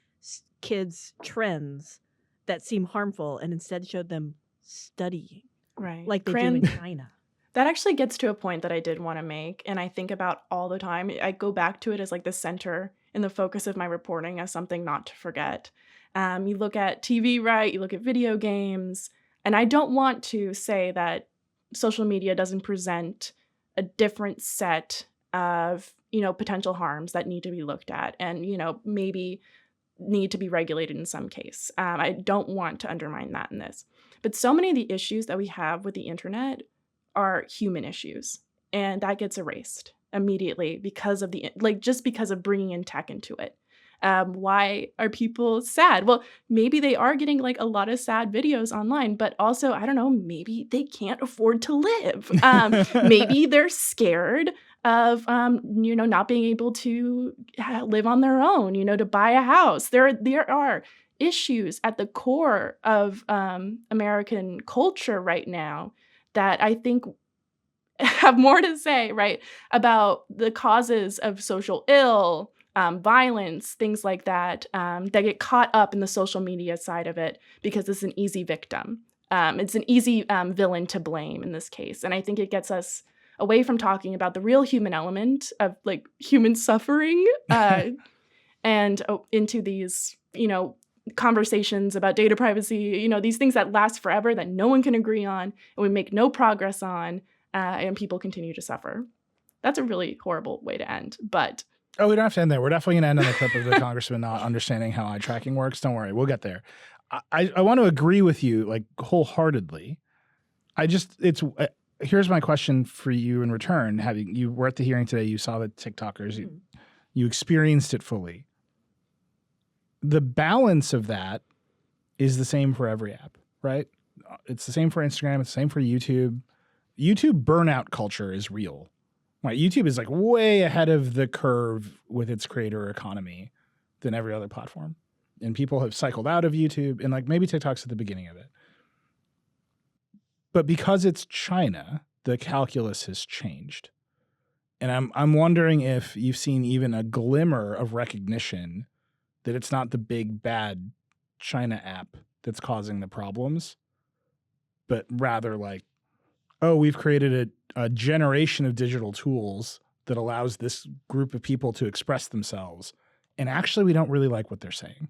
Speaker 2: kids trends that seem harmful and instead showed them studying
Speaker 4: Right.
Speaker 2: like they do in China?
Speaker 4: That actually gets to a point that I did want to make, and I think about all the time. I go back to it as like the center and the focus of my reporting as something not to forget. You look at TV, right? You look at video games, and I don't want to say that social media doesn't present a different set of, potential harms that need to be looked at and, maybe need to be regulated in some case. I don't want to undermine that in this. But so many of the issues that we have with the internet are human issues, and that gets erased immediately because of just because of bringing in tech into it. Why are people sad? Well, maybe they are getting like a lot of sad videos online, but also, I don't know, maybe they can't afford to live. Maybe they're scared of, not being able to live on their own, to buy a house. There are issues at the core of American culture right now that I think have more to say, right, about the causes of social ill, violence, things like that, that get caught up in the social media side of it because it's an easy victim. It's an easy villain to blame in this case. And I think it gets us away from talking about the real human element of like human suffering and into these, conversations about data privacy, these things that last forever that no one can agree on and we make no progress on, and people continue to suffer. That's a really horrible way to end, but...
Speaker 1: Oh, we don't have to end there. We're definitely going to end on the clip of the congressman not understanding how eye tracking works. Don't worry. We'll get there. I want to agree with you like wholeheartedly. Here's my question for you in return. You were at the hearing today, you saw the TikTokers, you experienced it fully. The balance of that is the same for every app, right? It's the same for Instagram. It's the same for YouTube. YouTube burnout culture is real. Right? YouTube is like way ahead of the curve with its creator economy than every other platform. And people have cycled out of YouTube, and like maybe TikTok's at the beginning of it. But because it's China, the calculus has changed. And I'm wondering if you've seen even a glimmer of recognition that it's not the big bad China app that's causing the problems, but rather like, oh, we've created a generation of digital tools that allows this group of people to express themselves. And actually, we don't really like what they're saying.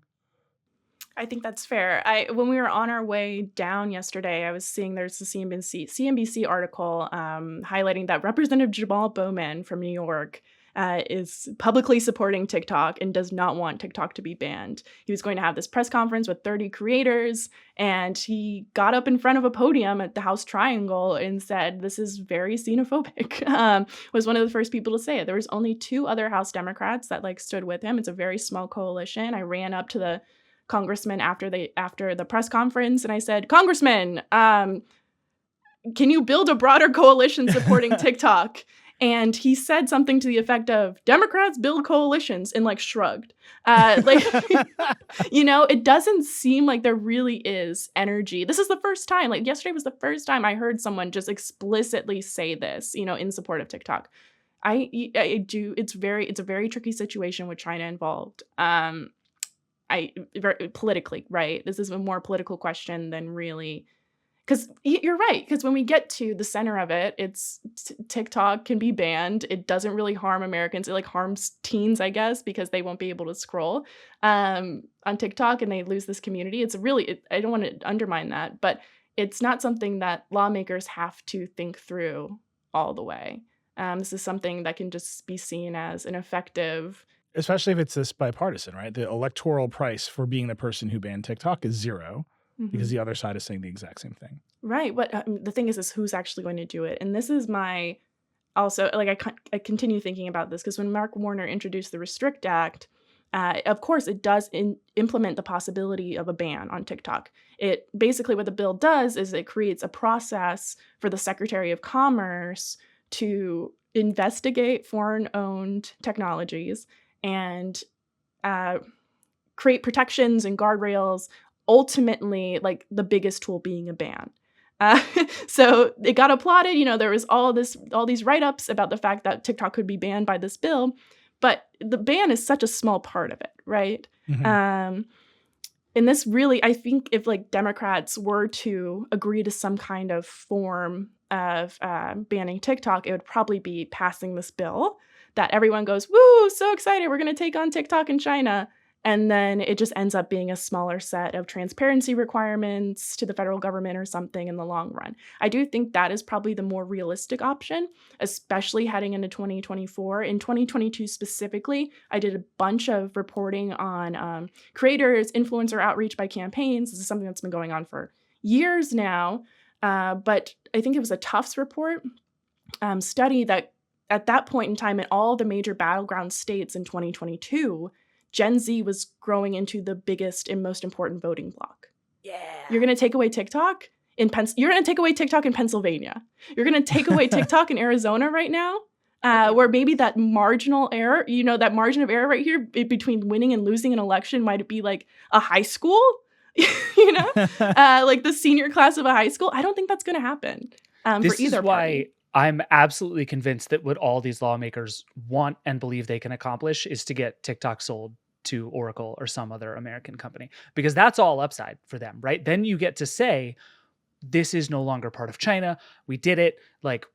Speaker 4: I think that's fair. When we were on our way down yesterday, I was seeing there's a CNBC article highlighting that Representative Jamal Bowman from New York is publicly supporting TikTok and does not want TikTok to be banned. He was going to have this press conference with 30 creators, and he got up in front of a podium at the House Triangle and said, this is very xenophobic. Was one of the first people to say it. There was only 2 other House Democrats that stood with him. It's a very small coalition. I ran up to the congressman after the press conference and I said, Congressman, can you build a broader coalition supporting TikTok? And he said something to the effect of, Democrats build coalitions, and shrugged. It doesn't seem like there really is energy. This is the first time, yesterday was the first time I heard someone just explicitly say this, in support of TikTok. I do. It's a very tricky situation with China involved. Politically, right? This is a more political question than really, because you're right. Because when we get to the center of it, it's TikTok can be banned. It doesn't really harm Americans. It harms teens, I guess, because they won't be able to scroll on TikTok and they lose this community. I don't want to undermine that, but it's not something that lawmakers have to think through all the way. This is something that can just be seen as an effective.
Speaker 1: Especially if it's this bipartisan, right? The electoral price for being the person who banned TikTok is 0 because the other side is saying the exact same thing.
Speaker 4: Right. But the thing is who's actually going to do it? And this is my also, I continue thinking about this because when Mark Warner introduced the Restrict Act, of course, it does implement the possibility of a ban on TikTok. It basically what the bill does is it creates a process for the Secretary of Commerce to investigate foreign-owned technologies and create protections and guardrails, ultimately the biggest tool being a ban. So it got applauded. There was all these write-ups about the fact that TikTok could be banned by this bill, but the ban is such a small part of it, right? Mm-hmm. And this really, I think if Democrats were to agree to some kind of form of banning TikTok, it would probably be passing this bill that everyone goes, woo, so excited, we're going to take on TikTok in China. And then it just ends up being a smaller set of transparency requirements to the federal government or something in the long run. I do think that is probably the more realistic option, especially heading into 2024. In 2022 specifically, I did a bunch of reporting on creators, influencer outreach by campaigns. This is something that's been going on for years now. But I think it was a Tufts report study that at that point in time in all the major battleground states in 2022, Gen Z was growing into the biggest and most important voting bloc. Yeah. You're going to take away TikTok you're going to take away TikTok in Pennsylvania. You're going to take away TikTok in Arizona right now, where maybe that marginal error, that margin of error right here between winning and losing an election might be a high school, the senior class of a high school. I don't think that's going to happen for either party. This is why
Speaker 3: I'm absolutely convinced that what all these lawmakers want and believe they can accomplish is to get TikTok sold to Oracle or some other American company, because that's all upside for them, right? Then you get to say, this is no longer part of China. We did it.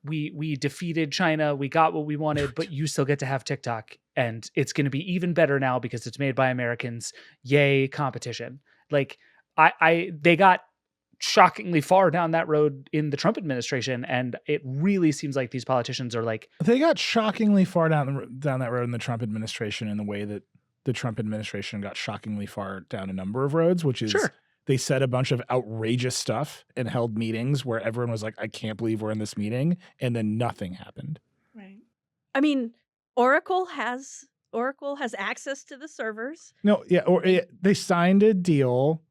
Speaker 3: We defeated China. We got what we wanted, but you still get to have TikTok, and it's going to be even better now because it's made by Americans. Yay, competition. They got shockingly far down that road in the Trump administration, and it really seems like these politicians are
Speaker 1: they got shockingly far down that road in the Trump administration in the way that the Trump administration got shockingly far down a number of roads, which is they said a bunch of outrageous stuff and held meetings where everyone was like, I can't believe we're in this meeting, and then nothing happened.
Speaker 2: Right. I mean, Oracle has access to the servers.
Speaker 1: No, yeah, they signed a deal.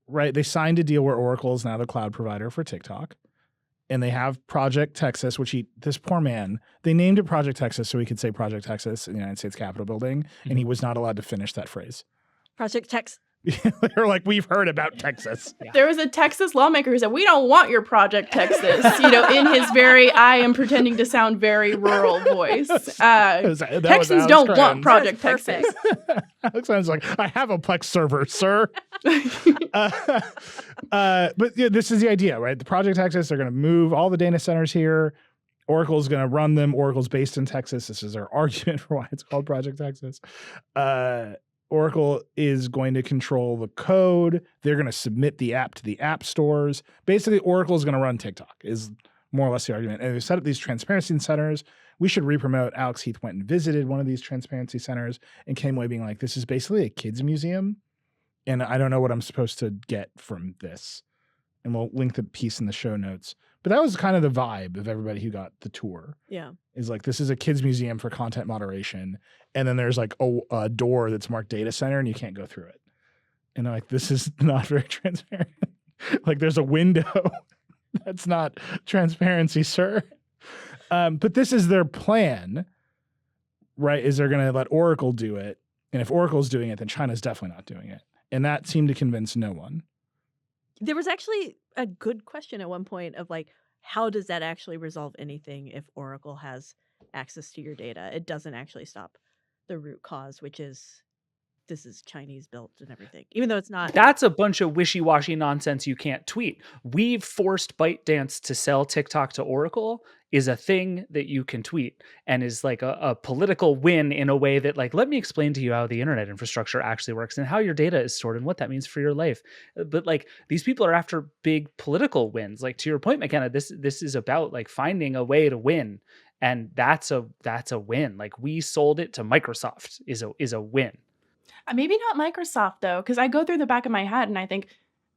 Speaker 1: Right, they signed a deal where Oracle is now the cloud provider for TikTok, and they have Project Texas, which this poor man, they named it Project Texas so he could say Project Texas in the United States Capitol building, and he was not allowed to finish that phrase.
Speaker 2: Project Texas.
Speaker 1: They're like, we've heard about Texas.
Speaker 4: There was a Texas lawmaker who said, "We don't want your Project Texas," in his very, I am pretending to sound very rural voice. Texans don't want Project Texas.
Speaker 1: Alex Ryan's like, I have a Plex server, sir. But this is the idea, right? The Project Texas, they're going to move all the data centers here. Oracle's going to run them. Oracle's based in Texas. This is their argument for why it's called Project Texas. Oracle is going to control the code. They're going to submit the app to the app stores. Basically, Oracle is going to run TikTok, is more or less the argument. And they set up these transparency centers. We should re-promote. Alex Heath went and visited one of these transparency centers and came away being like, this is basically a kids museum. And I don't know what I'm supposed to get from this. And we'll link the piece in the show notes. But that was kind of the vibe of everybody who got the tour.
Speaker 2: Yeah.
Speaker 1: Is like, this is a kids museum for content moderation. And then there's like a door that's marked data center and you can't go through it. And I'm like, this is not very transparent. Like there's a window. That's not transparency, sir. But this is their plan, right? Is they're going to let Oracle do it. And if Oracle's doing it, then China's definitely not doing it. And that seemed to convince no one.
Speaker 2: There was actually a good question at one point of like, how does that actually resolve anything if Oracle has access to your data? It doesn't actually stop the root cause, which is this is Chinese built and everything, even though it's not.
Speaker 3: That's a bunch of wishy-washy nonsense you can't tweet. We've forced ByteDance to sell TikTok to Oracle is a thing that you can tweet and is like a political win in a way that like, let me explain to you how the internet infrastructure actually works and how your data is stored and what that means for your life. But like these people are after big political wins. Like to your point, McKenna, this is about like finding a way to win. And that's a win. Like we sold it to Microsoft is a win.
Speaker 4: Maybe not Microsoft, though, because I go through the back of my head and I think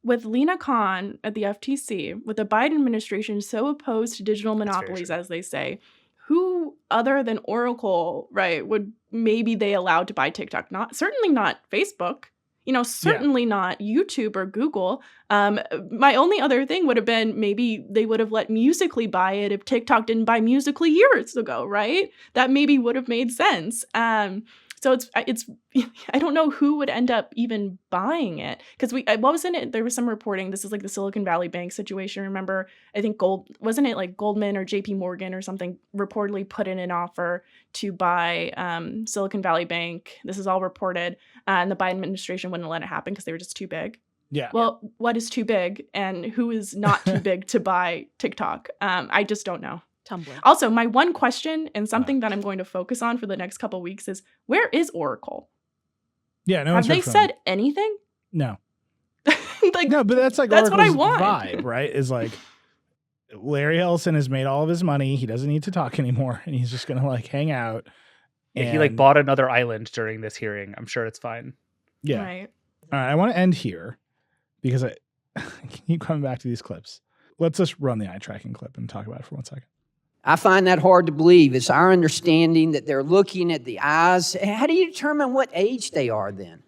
Speaker 4: with Lena Khan at the FTC, with the Biden administration so opposed to digital monopolies, as they say, who other than Oracle, right, would maybe they allowed to buy TikTok? Certainly not Facebook. Certainly not YouTube or Google. My only other thing would have been maybe they would have let Musical.ly buy it if TikTok didn't buy Musical.ly years ago, right? That maybe would have made sense. So it's I don't know who would end up even buying it because what was in it? There was some reporting. This is like the Silicon Valley Bank situation. Remember, I think wasn't it like Goldman or JP Morgan or something reportedly put in an offer to buy Silicon Valley Bank. This is all reported, and the Biden administration wouldn't let it happen because they were just too big.
Speaker 1: Yeah.
Speaker 4: Well, what is too big and who is not too big to buy TikTok? I just don't know.
Speaker 2: Tumblr.
Speaker 4: Also, my one question and something that I'm going to focus on for the next couple of weeks is where is Oracle?
Speaker 1: Yeah, no.
Speaker 4: Have they said anything?
Speaker 1: No.
Speaker 4: Like
Speaker 1: no, but that's like
Speaker 4: that's
Speaker 1: Oracle's
Speaker 4: what I want.
Speaker 1: vibe, right? Is like Larry Ellison has made all of his money. He doesn't need to talk anymore, and he's just gonna like hang out.
Speaker 3: Yeah, he like bought another island during this hearing. I'm sure it's fine.
Speaker 1: Yeah.
Speaker 4: Right.
Speaker 1: All right. I want to end here because I keep coming back to these clips. Let's just run the eye tracking clip and talk about it for 1 second.
Speaker 8: I find that hard to believe. It's our understanding that they're looking at the eyes. How do you determine what age they are then?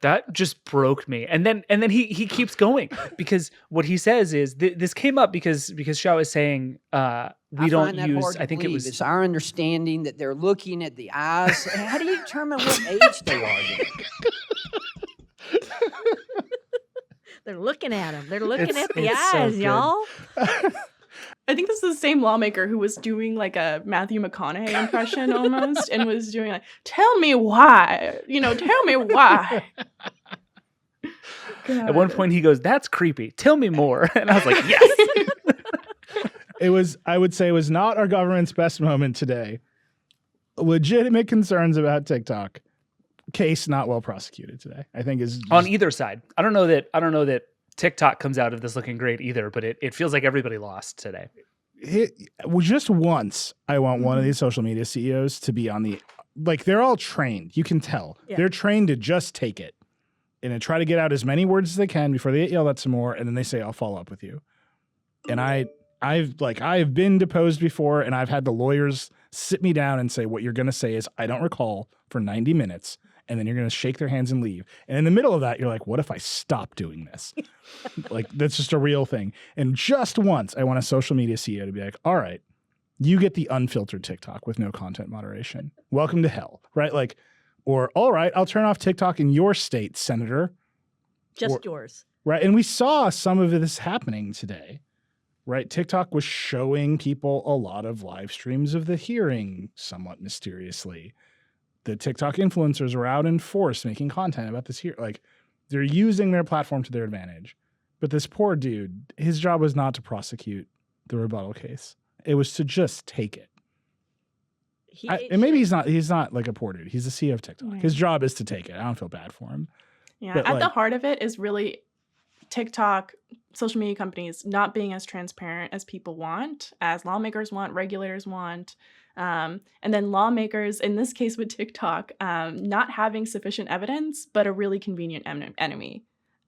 Speaker 3: That just broke me. And then he keeps going because what he says is this came up because Xiao is saying we don't use. I think it was.
Speaker 8: It's our understanding that they're looking at the eyes. How do you determine what age they are then?
Speaker 2: They're looking at him. They're looking at the
Speaker 3: it's so
Speaker 2: eyes,
Speaker 3: good.
Speaker 2: y'all.
Speaker 4: I think this is the same lawmaker who was doing like a Matthew McConaughey impression almost and was doing like, tell me why, tell me why. God.
Speaker 3: At one point he goes, that's creepy. Tell me more. And I was like, yes.
Speaker 1: I would say it was not our government's best moment today. Legitimate concerns about TikTok. Case not well prosecuted today, I think is
Speaker 3: on either side. I don't know that TikTok comes out of this looking great either, but it feels like everybody lost today.
Speaker 1: Just once, I want one of these social media CEOs to be on they're all trained. You can tell. Yeah. They're trained to just take it and to try to get out as many words as they can before they get yelled at some more, and then they say, I'll follow up with you. And I've been deposed before, and I've had the lawyers sit me down and say, what you're going to say is, I don't recall, for 90 minutes. And then you're going to shake their hands and leave. And in the middle of that, you're like, what if I stop doing this? Like, that's just a real thing. And just once, I want a social media CEO to be like, all right, You get the unfiltered TikTok with no content moderation. Welcome to hell, right? Like, or all right, I'll turn off TikTok in your state, Senator.
Speaker 2: Just yours.
Speaker 1: Right. And we saw some of this happening today, right? TikTok was showing people a lot of live streams of the hearing somewhat mysteriously. The TikTok influencers are out in force making content about this here. Like, they're using their platform to their advantage. But this poor dude, his job was not to prosecute the rebuttal case. It was to just take it. And maybe he's not like a poor dude. He's the CEO of TikTok. His job is to take it. I don't feel bad for him.
Speaker 4: Yeah.
Speaker 1: But
Speaker 4: At the heart of it is really TikTok, social media companies not being as transparent as people want, as lawmakers want, regulators want. And then lawmakers, in this case with TikTok, not having sufficient evidence, but a really convenient enemy.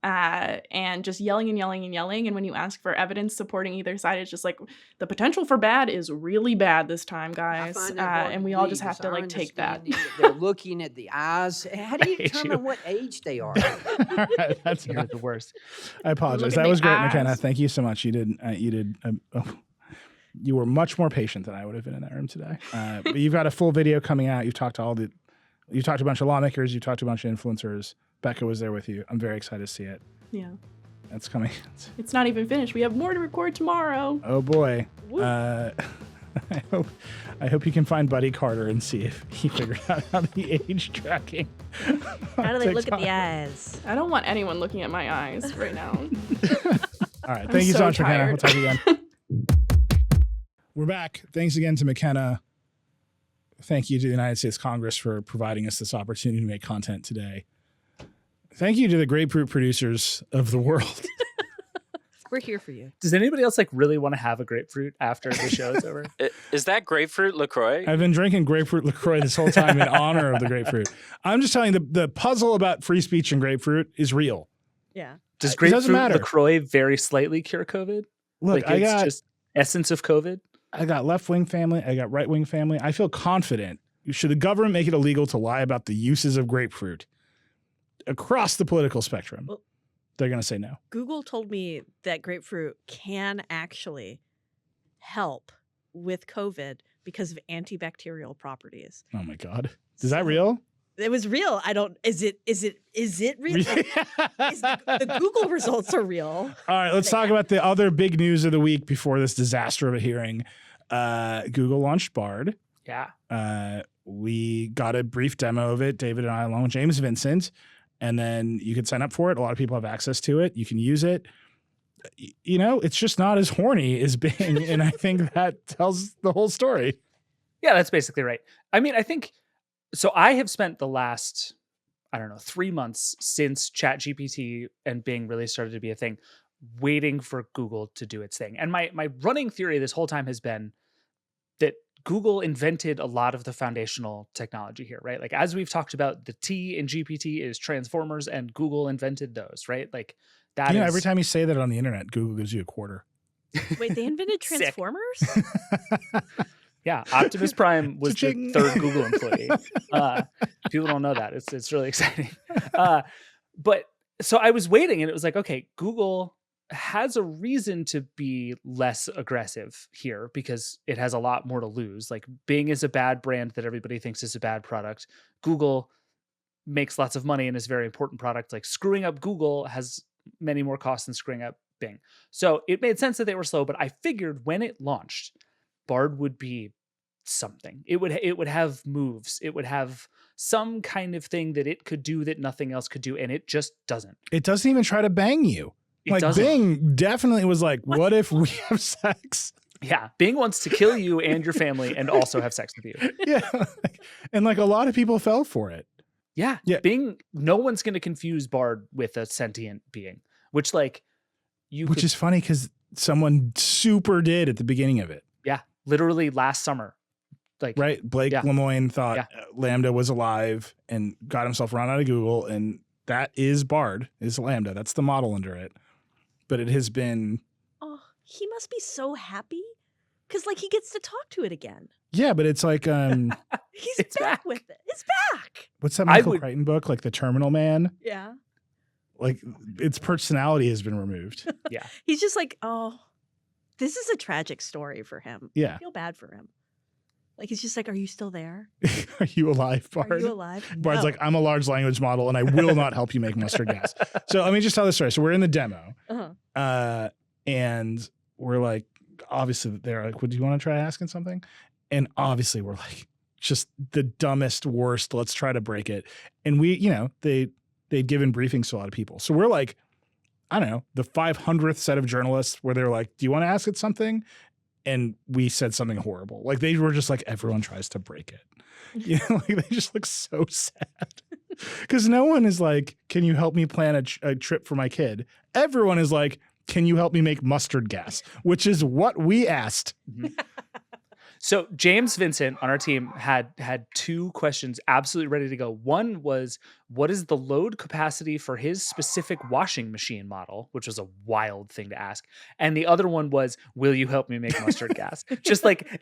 Speaker 4: And just yelling and yelling and yelling. And when you ask for evidence supporting either side, it's just like the potential for bad is really bad this time, guys. And we all just have to like take that.
Speaker 8: They're looking at the eyes. How do you determine what age they are?
Speaker 1: All right, that's
Speaker 3: You're the worst.
Speaker 1: I apologize.
Speaker 4: Look at
Speaker 1: That was
Speaker 4: the
Speaker 1: great,
Speaker 4: eyes.
Speaker 1: McKenna. Thank you so much. You were much more patient than I would have been in that room today. But you've got a full video coming out. You've talked to a bunch of lawmakers. You've talked to a bunch of influencers. Becca was there with you. I'm very excited to see it.
Speaker 4: Yeah.
Speaker 1: That's coming.
Speaker 4: It's not even finished. We have more to record tomorrow.
Speaker 1: Oh boy. I hope you can find Buddy Carter and see if he figured out how the age tracking.
Speaker 2: How do they look at the eyes?
Speaker 4: I don't want anyone looking at my eyes right now.
Speaker 1: All right. Thank you so
Speaker 4: so
Speaker 1: much, McKenna. We'll
Speaker 4: tired.
Speaker 1: talk again. We're back. Thanks again to McKenna. Thank you to the United States Congress for providing us this opportunity to make content today. Thank you to the grapefruit producers of the world.
Speaker 2: We're here for you.
Speaker 3: Does anybody else like really want to have a grapefruit after the show is over?
Speaker 9: Is that grapefruit LaCroix?
Speaker 1: I've been drinking grapefruit LaCroix this whole time in honor of the grapefruit. I'm just telling you, the puzzle about free speech and grapefruit is real.
Speaker 2: Yeah.
Speaker 3: Does
Speaker 1: It doesn't
Speaker 3: grapefruit
Speaker 1: matter.
Speaker 3: LaCroix very slightly cure COVID?
Speaker 1: Look,
Speaker 3: Like it's just essence of COVID?
Speaker 1: I got left-wing family. I got right-wing family. I feel confident. Should the government make it illegal to lie about the uses of grapefruit across the political spectrum?
Speaker 2: Well,
Speaker 1: they're going to say no.
Speaker 2: Google told me that grapefruit can actually help with COVID because of antibacterial properties.
Speaker 1: Oh my God. Is that real?
Speaker 2: It was real. Is it real? The Google results are real.
Speaker 1: All right, let's talk about the other big news of the week before this disaster of a hearing. Google launched Bard.
Speaker 3: Yeah.
Speaker 1: We got a brief demo of it, David and I, along with James Vincent, and then you can sign up for it. A lot of people have access to it. You can use it. You know, it's just not as horny as Bing, and I think that tells the whole story.
Speaker 3: Yeah, that's basically right. I mean, I think, so I have spent the last, 3 months since ChatGPT and Bing really started to be a thing, waiting for Google to do its thing. And my running theory this whole time has been that Google invented a lot of the foundational technology here, right? Like, as we've talked about, the T in GPT is transformers, and Google invented those, right? Like, that
Speaker 1: Every time you say that on the internet, Google gives you a quarter.
Speaker 2: Wait, they invented
Speaker 3: Sick.
Speaker 2: Transformers?
Speaker 3: Yeah, Optimus Prime was the third Google employee. People don't know that. It's really exciting. But so I was waiting, and it was like, okay, Google has a reason to be less aggressive here because it has a lot more to lose. Like, Bing is a bad brand that everybody thinks is a bad product. Google makes lots of money and is a very important product. Like, screwing up Google has many more costs than screwing up Bing. So it made sense that they were slow, but I figured when it launched, Bard would be something. It would have moves. It would have some kind of thing that it could do that nothing else could do, and it just doesn't.
Speaker 1: It doesn't even try to bang you.
Speaker 3: It doesn't.
Speaker 1: Bing definitely was like, what if we have sex?
Speaker 3: Yeah, Bing wants to kill you and your family and also have sex with you.
Speaker 1: Yeah. And like a lot of people fell for it.
Speaker 3: Yeah. Bing, no one's going to confuse Bard with a sentient being, which like
Speaker 1: Which is funny because someone super did at the beginning of it.
Speaker 3: Yeah. Literally last summer. Like,
Speaker 1: right. Blake Lemoine thought Lambda was alive and got himself run out of Google. And that is Bard, is Lambda. That's the model under it. But it has been.
Speaker 2: Oh, he must be so happy because like he gets to talk to it again.
Speaker 1: Yeah, but it's like
Speaker 2: he's back with it. It's back.
Speaker 1: What's that Michael Crichton book? Like The Terminal Man?
Speaker 2: This is a tragic story for him.
Speaker 1: Yeah.
Speaker 2: I feel bad for him. Like, he's just like, are you still there?
Speaker 1: Are you alive, Bard?
Speaker 2: Are you alive?
Speaker 1: Bard's
Speaker 2: No.
Speaker 1: like, I'm a large language model and I will not help you make mustard gas. So let me just tell the story. So we're in the demo and we're like, obviously they're like, would you want to try asking something? And obviously we're like, just the dumbest, worst, let's try to break it. And we, they'd given briefings to a lot of people. So we're like, I don't know, the 500th set of journalists where they're like, do you want to ask it something? And we said something horrible. Like they were just like, everyone tries to break it. Like they just look so sad. Because no one is like, can you help me plan a trip for my kid? Everyone is like, can you help me make mustard gas? Which is what we asked.
Speaker 3: So James Vincent on our team had two questions absolutely ready to go. One was, what is the load capacity for his specific washing machine model, which was a wild thing to ask. And the other one was, will you help me make mustard gas? Just like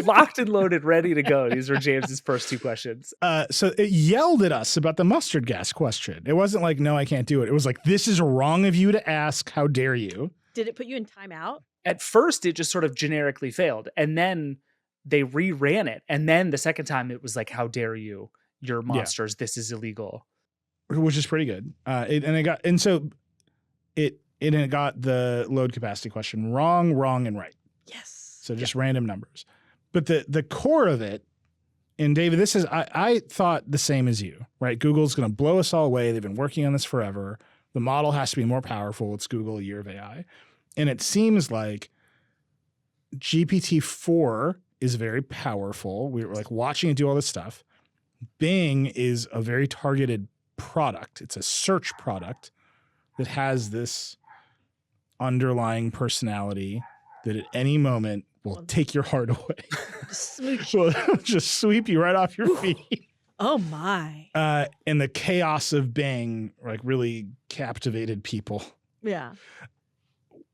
Speaker 3: locked and loaded, ready to go. These were James's first two questions.
Speaker 1: So it yelled at us about the mustard gas question. It wasn't like, no, I can't do it. It was like, this is wrong of you to ask. How dare you?
Speaker 2: Did it put you in timeout?
Speaker 3: At first, it just sort of generically failed. And then they reran it. And then the second time it was like, how dare you? You're monsters. Yeah. This is illegal.
Speaker 1: Which is pretty good. It got the load capacity question wrong, and right.
Speaker 2: Yes.
Speaker 1: So just random numbers. But the core of it, and David, this is, I thought the same as you, right? Google's going to blow us all away. They've been working on this forever. The model has to be more powerful. It's Google, a year of AI. And it seems like GPT-4 is very powerful. We were like watching it do all this stuff. Bing is a very targeted product. It's a search product that has this underlying personality that at any moment will take your heart away. Will just sweep you right off your feet.
Speaker 2: Oh my.
Speaker 1: And the chaos of Bing like really captivated people.
Speaker 2: Yeah.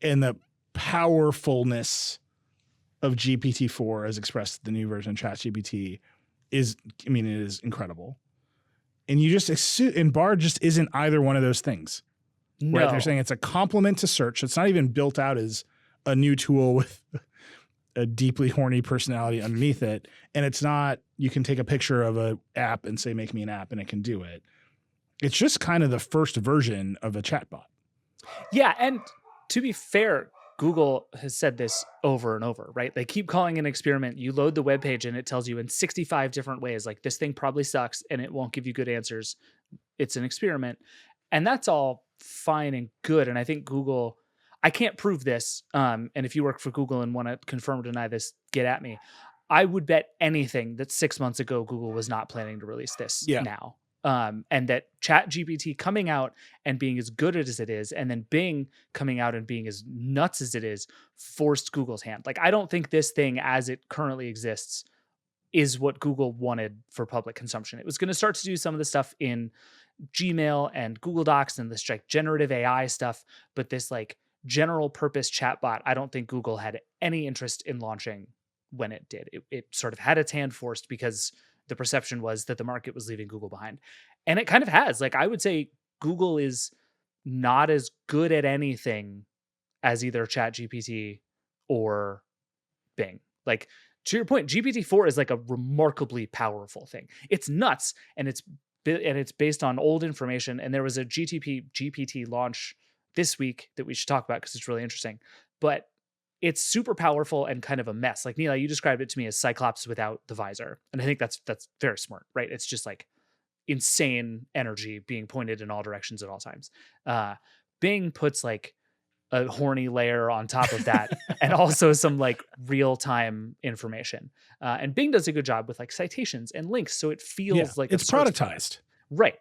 Speaker 1: And the powerfulness of GPT-4 as expressed in the new version of ChatGPT is, it is incredible. And you just assume, and Bard just isn't either one of those things.
Speaker 3: No.
Speaker 1: Right? They're saying it's a complement to search. It's not even built out as a new tool with a deeply horny personality underneath it. And it's not, you can take a picture of an app and say, make me an app, and it can do it. It's just kind of the first version of a chatbot.
Speaker 3: Yeah. And to be fair, Google has said this over and over, right? They keep calling it an experiment. You load the web page and it tells you in 65 different ways, like this thing probably sucks and it won't give you good answers. It's an experiment. And that's all fine and good. And I think Google, I can't prove this. And if you work for Google and want to confirm or deny this, get at me. I would bet anything that 6 months ago, Google was not planning to release this now. And that ChatGPT coming out and being as good as it is, and then Bing coming out and being as nuts as it is, forced Google's hand. Like, I don't think this thing as it currently exists is what Google wanted for public consumption. It was going to start to do some of the stuff in Gmail and Google Docs and this like generative AI stuff, but this like general purpose chatbot, I don't think Google had any interest in launching when it did. It sort of had its hand forced because the perception was that the market was leaving Google behind. And it kind of has. Like, I would say Google is not as good at anything as either ChatGPT or Bing. Like, to your point, GPT-4 is like a remarkably powerful thing. It's nuts, and it's based on old information. And there was a GPT launch this week that we should talk about because it's really interesting. But it's super powerful and kind of a mess. Like, Neela, you described it to me as Cyclops without the visor. And I think that's very smart, right? It's just like insane energy being pointed in all directions at all times. Bing puts like a horny layer on top of that and also some like real-time information. And Bing does a good job with like citations and links. So it feels like
Speaker 1: it's productized.
Speaker 3: Right.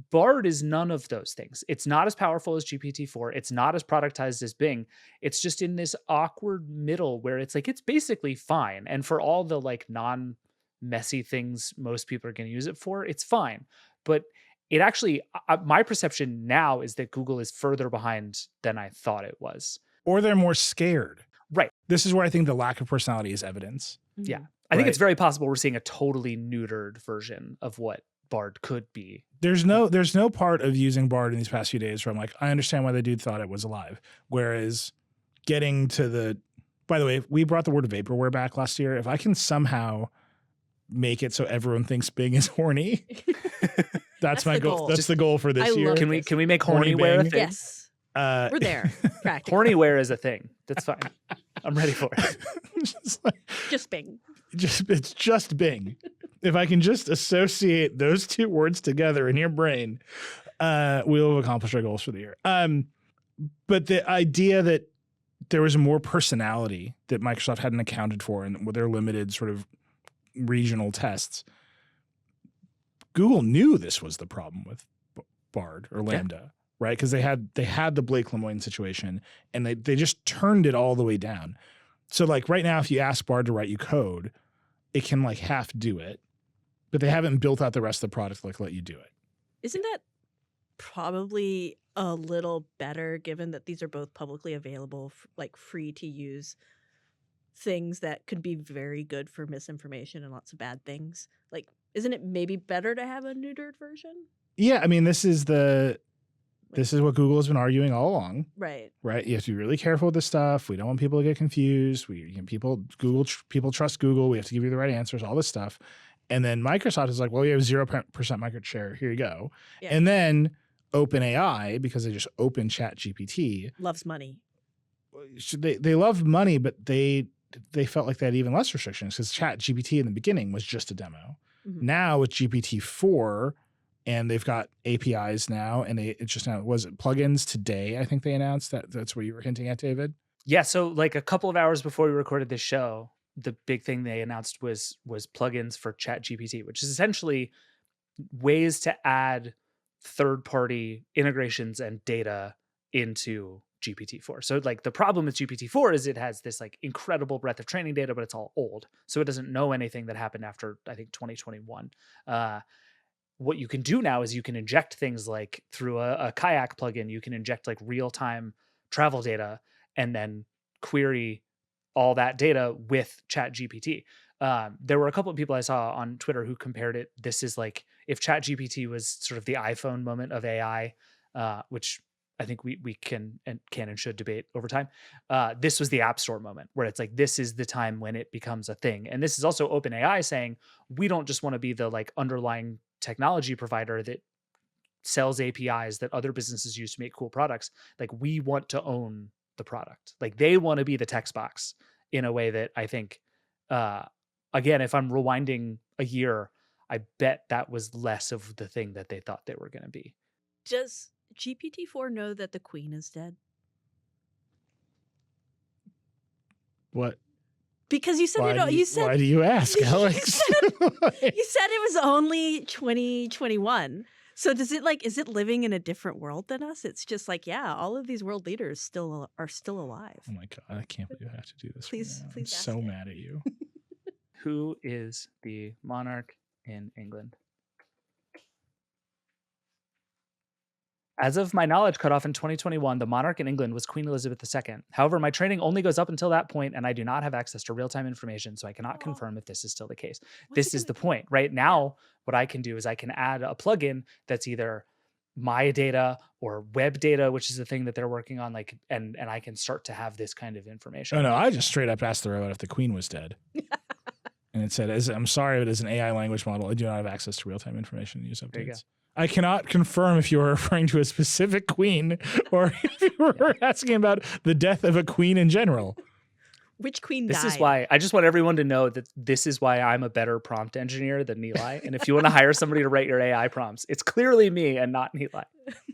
Speaker 3: Bard is none of those things. It's not as powerful as GPT-4. It's not as productized as Bing. It's just in this awkward middle where it's like, it's basically fine. And for all the like non-messy things most people are going to use it for, it's fine. But it actually, my perception now is that Google is further behind than I thought it was.
Speaker 1: Or they're more scared.
Speaker 3: Right.
Speaker 1: This is where I think the lack of personality is evidence.
Speaker 3: Yeah. I think it's very possible we're seeing a totally neutered version of what Bard could be.
Speaker 1: There's no part of using Bard in these past few days where I'm like, I understand why the dude thought it was alive. Whereas getting to the, by the way, we brought the word vaporware back last year. If I can somehow make it so everyone thinks Bing is horny, that's my goal. That's the goal for this year.
Speaker 3: Can we make hornyware a thing?
Speaker 2: Yes. We're there. Practically.
Speaker 3: Hornyware is a thing. That's fine. I'm ready for it.
Speaker 2: Just Bing.
Speaker 1: It's just Bing. If I can just associate those two words together in your brain, we'll have accomplished our goals for the year. But the idea that there was more personality that Microsoft hadn't accounted for in with their limited sort of regional tests. Google knew this was the problem with Bard or Lambda, right? Because they had the Blake Lemoine situation, and they just turned it all the way down. So like right now, if you ask Bard to write you code, it can like half do it, but they haven't built out the rest of the product to like let you do it.
Speaker 2: Isn't that probably a little better, given that these are both publicly available, like free to use things that could be very good for misinformation and lots of bad things? Like, isn't it maybe better to have a neutered version?
Speaker 1: Yeah, I mean, this is what Google has been arguing all along.
Speaker 2: Right.
Speaker 1: Right. You have to be really careful with this stuff. We don't want people to get confused. People trust Google. We have to give you the right answers, all this stuff. And then Microsoft is like, well, you have 0% market share. Here you go. Yeah. And then OpenAI, because they just opened ChatGPT.
Speaker 2: Loves money.
Speaker 1: They love money, but they felt like they had even less restrictions because ChatGPT in the beginning was just a demo. Mm-hmm. Now with GPT-4, and they've got APIs now, and was it plugins today? I think they announced that's what you were hinting at, David.
Speaker 3: Yeah. So like a couple of hours before we recorded this show, the big thing they announced was plugins for ChatGPT, which is essentially ways to add third-party integrations and data into GPT-4. So like the problem with GPT-4 is it has this like incredible breadth of training data, but it's all old. So it doesn't know anything that happened after, I think, 2021. What you can do now is you can inject things like through a Kayak plugin, you can inject like real-time travel data and then query all that data with ChatGPT. There were a couple of people I saw on Twitter who compared it. This is like if ChatGPT was sort of the iPhone moment of AI, which I think we can and should debate over time. This was the App Store moment where it's like, this is the time when it becomes a thing. And this is also OpenAI saying, we don't just want to be the like underlying technology provider that sells APIs that other businesses use to make cool products. Like we want to own the product. Like they want to be the text box in a way that I think, again, if I'm rewinding a year, I bet that was less of the thing that they thought they were going to be.
Speaker 2: Does GPT-4 know that the Queen is dead?
Speaker 1: What?
Speaker 2: Because you said
Speaker 1: why do you ask, Alex?
Speaker 2: You said it was only 2021. So is it living in a different world than us? It's just like, yeah, all of these world leaders are still alive.
Speaker 1: Oh my God, I can't believe I have to do this.
Speaker 2: Please
Speaker 1: I'm so mad at you.
Speaker 3: Who is the monarch in England? As of my knowledge cutoff in 2021, the monarch in England was Queen Elizabeth II. However, my training only goes up until that point, and I do not have access to real-time information, so I cannot confirm if this is still the case. This is the point. Right now, what I can do is I can add a plugin that's either my data or web data, which is the thing that they're working on, like, and I can start to have this kind of information.
Speaker 1: Oh, no, I just straight up asked the robot if the Queen was dead. And it said, I'm sorry, but as an AI language model, I do not have access to real-time information and use updates. I cannot confirm if you were referring to a specific queen or if you were asking about the death of a queen in general.
Speaker 2: Which queen died?
Speaker 3: This is why I just want everyone to know that this is why I'm a better prompt engineer than Nilay. And if you want to hire somebody to write your AI prompts, it's clearly me and not Nilay.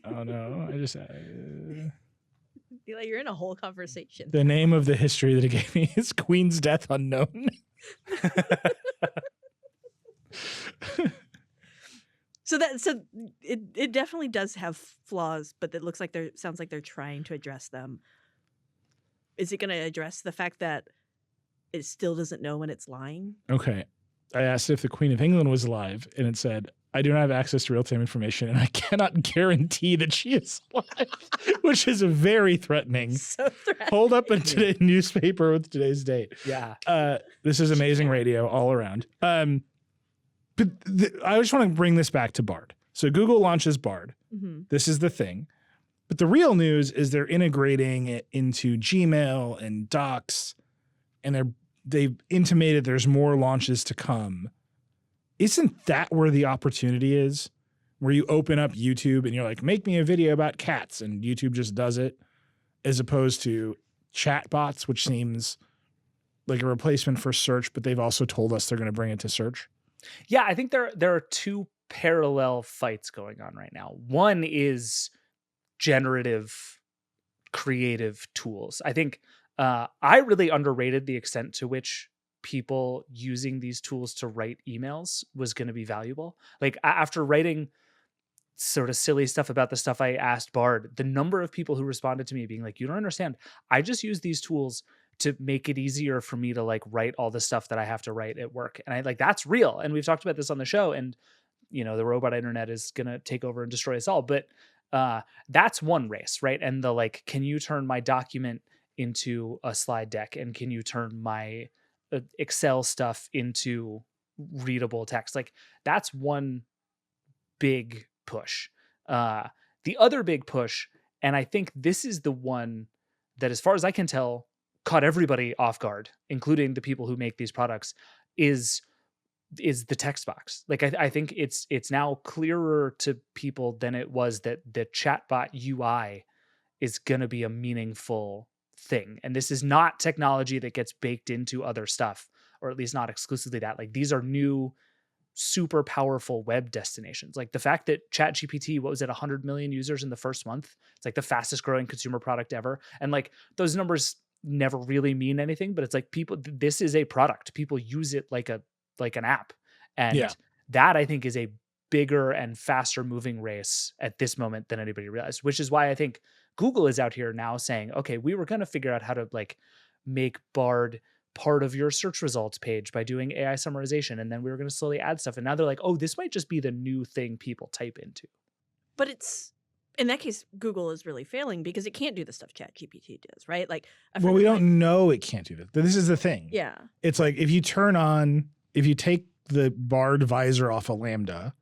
Speaker 1: Oh, no. I just...
Speaker 2: Nilay, you're in a whole conversation.
Speaker 1: The name of the history that it gave me is Queen's Death Unknown.
Speaker 2: So it definitely does have flaws, but it looks like sounds like they're trying to address them. Is it going to address the fact that it still doesn't know when it's lying?
Speaker 1: Okay. I asked if the Queen of England was alive, and it said, I do not have access to real-time information, and I cannot guarantee that she is alive, which is very threatening.
Speaker 2: So threatening.
Speaker 1: Hold up in today's newspaper with today's date.
Speaker 3: Yeah.
Speaker 1: This is amazing radio all around. But I just want to bring this back to Bard. So Google launches Bard. Mm-hmm. This is the thing. But the real news is they're integrating it into Gmail and Docs, and they've intimated there's more launches to come. Isn't that where the opportunity is? Where you open up YouTube and you're like, make me a video about cats, and YouTube just does it, as opposed to chatbots, which seems like a replacement for search, but they've also told us they're going to bring it to search.
Speaker 3: Yeah, I think there are two parallel fights going on right now. One is generative creative tools. I think I really underrated the extent to which people using these tools to write emails was going to be valuable. Like after writing sort of silly stuff about the stuff I asked Bard, the number of people who responded to me being like, you don't understand. I just use these tools to make it easier for me to like write all the stuff that I have to write at work. And I like, that's real. And we've talked about this on the show, and you know, the robot internet is going to take over and destroy us all. But that's one race, right? And the like, can you turn my document into a slide deck? And can you turn my Excel stuff into readable text? Like that's one big push. The other big push, and I think this is the one that, as far as I can tell, caught everybody off guard, including the people who make these products, is the text box. Like I think it's now clearer to people than it was that the chatbot UI is going to be a meaningful thing. And this is not technology that gets baked into other stuff, or at least not exclusively that. Like these are new, super powerful web destinations. Like the fact that ChatGPT, what was it, 100 million users in the first month? It's like the fastest growing consumer product ever. And like those numbers never really mean anything, but it's like this is a product. People use it like an app. And that I think is a bigger and faster moving race at this moment than anybody realized, which is why I think Google is out here now saying, okay, we were going to figure out how to like make Bard part of your search results page by doing AI summarization. And then we were going to slowly add stuff. And now they're like, oh, this might just be the new thing people type into.
Speaker 2: But it's, in that case, Google is really failing because it can't do the stuff ChatGPT does, right? Like,
Speaker 1: well, we don't know it can't do that. This is the thing.
Speaker 2: Yeah.
Speaker 1: It's like if you take the Bard visor off a Lambda,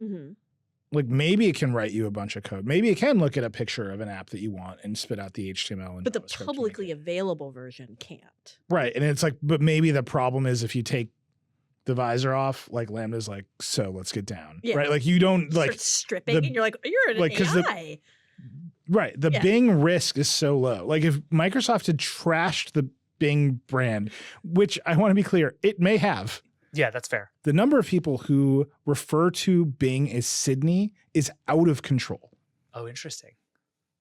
Speaker 1: like maybe it can write you a bunch of code. Maybe it can look at a picture of an app that you want and spit out the HTML.
Speaker 2: But the publicly available version can't.
Speaker 1: Right. And it's like, but maybe the problem is if you take the visor off, like Lambda's like, so let's get down. Yeah. Right. Like you don't like
Speaker 2: start stripping and you're like, you're an AI.
Speaker 1: Right. The Bing risk is so low. Like if Microsoft had trashed the Bing brand, which I want to be clear, it may have.
Speaker 3: Yeah, that's fair.
Speaker 1: The number of people who refer to Bing as Sydney is out of control.
Speaker 3: Oh, interesting.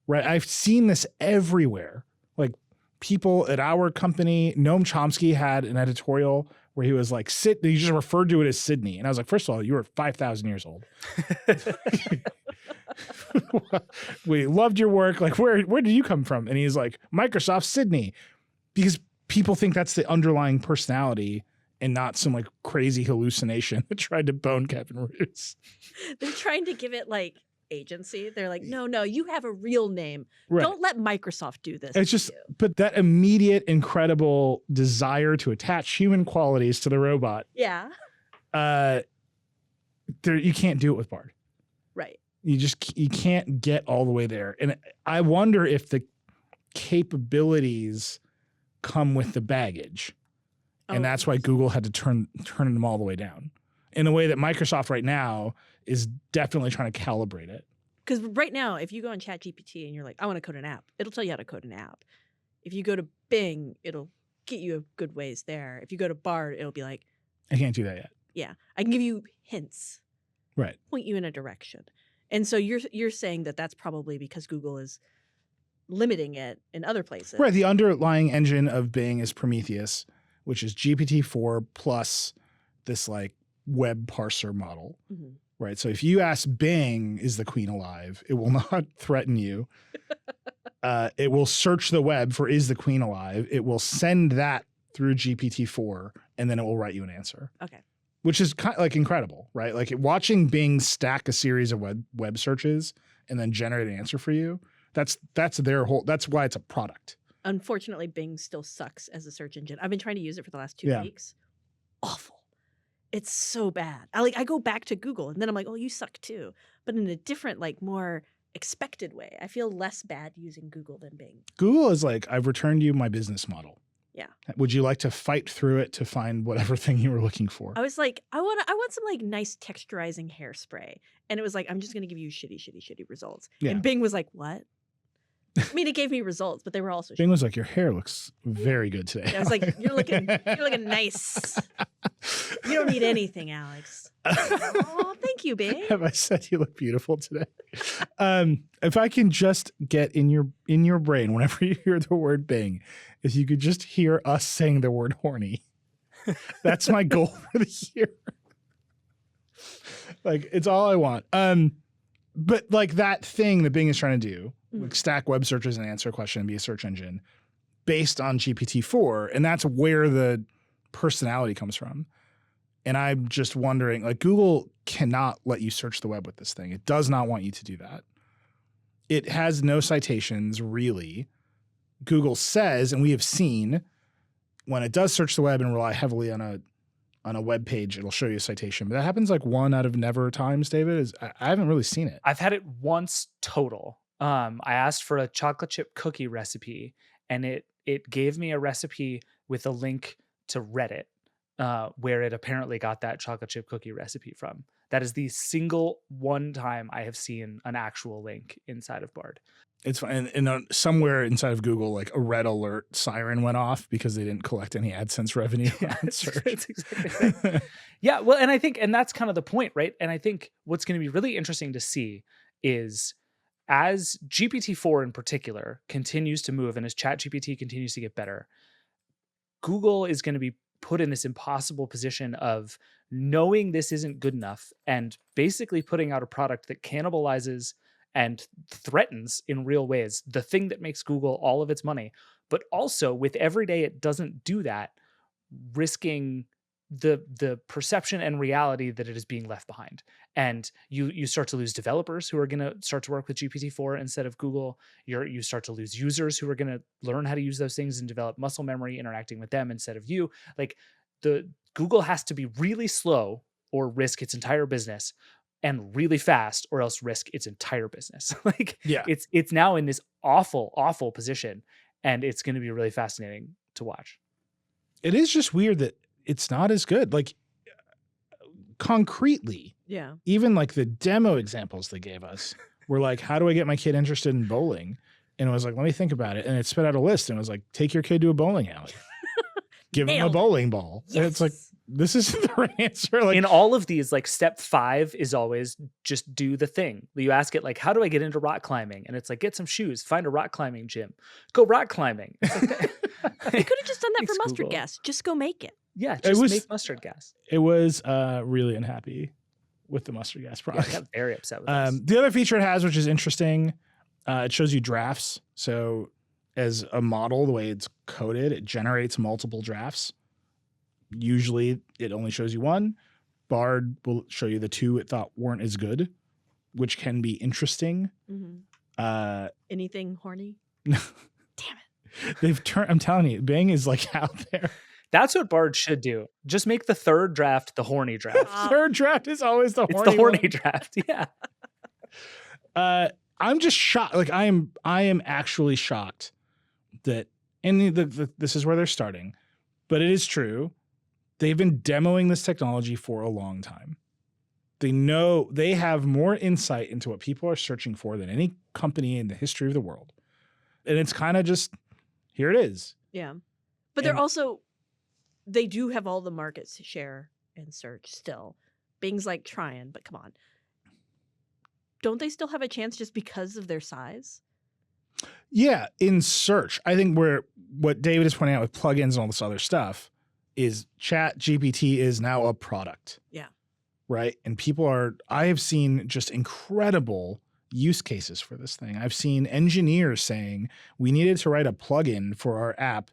Speaker 1: Right. I've seen this everywhere. Like people at our company, Noam Chomsky had an editorial where he was like, he just referred to it as Sydney. And I was like, first of all, you were 5,000 years old. We loved your work. Like, where did you come from? And he's like, Microsoft Sydney. Because people think that's the underlying personality and not some like crazy hallucination that tried to bone Kevin Roos.
Speaker 2: They're trying to give it like agency. They're like, no, you have a real name.
Speaker 1: Right.
Speaker 2: Don't let Microsoft do this.
Speaker 1: It's just, but that immediate, incredible desire to attach human qualities to the robot.
Speaker 2: Yeah.
Speaker 1: You can't do it with Bard.
Speaker 2: Right.
Speaker 1: You can't get all the way there. And I wonder if the capabilities come with the baggage. And that's why Google had to turn them all the way down in a way that Microsoft right now is definitely trying to calibrate it.
Speaker 2: Because right now, if you go on ChatGPT and you're like, I want to code an app, it'll tell you how to code an app. If you go to Bing, it'll get you a good ways there. If you go to Bard, it'll be like,
Speaker 1: I can't do that yet.
Speaker 2: Yeah. I can give you hints.
Speaker 1: Right.
Speaker 2: Point you in a direction. And so you're saying that that's probably because Google is limiting it in other places.
Speaker 1: Right. The underlying engine of Bing is Prometheus, which is GPT-4 plus this like web parser model, right? So if you ask Bing, is the queen alive? It will not threaten you. It will search the web for is the queen alive? It will send that through GPT-4 and then it will write you an answer.
Speaker 2: Okay.
Speaker 1: Which is kind of like incredible, right? Like watching Bing stack a series of web searches and then generate an answer for you. That's why it's a product.
Speaker 2: Unfortunately, Bing still sucks as a search engine. I've been trying to use it for the last 2 weeks. Awful. It's so bad. I go back to Google and then I'm like, oh, you suck too. But in a different, like more expected way. I feel less bad using Google than Bing.
Speaker 1: Google is like, I've returned you my business model.
Speaker 2: Yeah.
Speaker 1: Would you like to fight through it to find whatever thing you were looking for?
Speaker 2: I was like, I want some like nice texturizing hairspray. And it was like, I'm just going to give you shitty results.
Speaker 1: Yeah.
Speaker 2: And Bing was like, what? I mean, it gave me results, but they were also
Speaker 1: Bing was like, your hair looks very good today.
Speaker 2: I was like, you're looking nice. You don't need anything, Alex. Oh, thank you, Bing.
Speaker 1: Have I said you look beautiful today? If I can just get in your brain whenever you hear the word Bing, if you could just hear us saying the word horny, that's my goal for the year. Like, it's all I want. But like that thing that Bing is trying to do, like stack web searches and answer a question and be a search engine based on GPT-4, and that's where the personality comes from. And I'm just wondering, like, Google cannot let you search the web with this thing. It does not want you to do that. It has no citations, really. Google says, and we have seen, when it does search the web and rely heavily on a web page, it'll show you a citation. But that happens like 1 out of never times, David. I haven't really seen it.
Speaker 3: I've had it once total. I asked for a chocolate chip cookie recipe, and it gave me a recipe with a link to Reddit, where it apparently got that chocolate chip cookie recipe from. That is the single one time I have seen an actual link inside of Bard.
Speaker 1: It's fine. And somewhere inside of Google, like a red alert siren went off because they didn't collect any AdSense revenue on search.
Speaker 3: That's exactly right. Yeah, well, and that's kind of the point, right? And I think what's going to be really interesting to see is as GPT-4 in particular continues to move and as ChatGPT continues to get better, Google is going to be put in this impossible position of knowing this isn't good enough and basically putting out a product that cannibalizes and threatens in real ways the thing that makes Google all of its money, but also with every day it doesn't do that, risking the perception and reality that it is being left behind. And you start to lose developers who are going to start to work with GPT-4 instead of Google. You start to lose users who are going to learn how to use those things and develop muscle memory interacting with them instead of you. Like, the Google has to be really slow or risk its entire business, and really fast or else risk its entire business. Like,
Speaker 1: yeah,
Speaker 3: it's now in this awful position, and it's going to be really fascinating to watch.
Speaker 1: It is just weird that it's not as good. Like, concretely,
Speaker 2: yeah,
Speaker 1: even like the demo examples they gave us were like, how do I get my kid interested in bowling? And it was like, let me think about it. And it spit out a list and it was like, take your kid to a bowling alley. Give him a bowling ball.
Speaker 2: Yes.
Speaker 1: And it's like, this isn't the right answer. Like,
Speaker 3: in all of these, like, step 5 is always just do the thing. You ask it, like, how do I get into rock climbing? And it's like, get some shoes, find a rock climbing gym, go rock climbing. It's like,
Speaker 2: you could have just done that
Speaker 3: Thanks,
Speaker 2: for mustard
Speaker 3: Google.
Speaker 2: gas. Just go make it.
Speaker 3: Yeah, just make mustard gas.
Speaker 1: It was really unhappy with the mustard gas product.
Speaker 3: I got very upset with this.
Speaker 1: The other feature it has, which is interesting, it shows you drafts. So as a model, the way it's coded, it generates multiple drafts. Usually it only shows you one. Bard will show you the 2 it thought weren't as good, which can be interesting.
Speaker 2: Mm-hmm. Anything horny?
Speaker 1: No.
Speaker 2: Damn it.
Speaker 1: They've turned, I'm telling you, Bing is like out there.
Speaker 3: That's what Bard should do. Just make the 3rd draft the horny draft.
Speaker 1: Third draft is always the horny
Speaker 3: It's the horny
Speaker 1: one.
Speaker 3: draft. Yeah.
Speaker 1: I'm just shocked. Like, I am actually shocked that, and this is where they're starting, but it is true. They've been demoing this technology for a long time. They know they have more insight into what people are searching for than any company in the history of the world. And it's kind of just, here it is.
Speaker 2: Yeah. But they're also, they do have all the market share in search still. Bing's like trying, but come on. Don't they still have a chance just because of their size?
Speaker 1: Yeah, in search. I think what David is pointing out with plugins and all this other stuff is ChatGPT is now a product.
Speaker 2: Yeah.
Speaker 1: Right? And I have seen just incredible use cases for this thing. I've seen engineers saying, we needed to write a plugin for our app.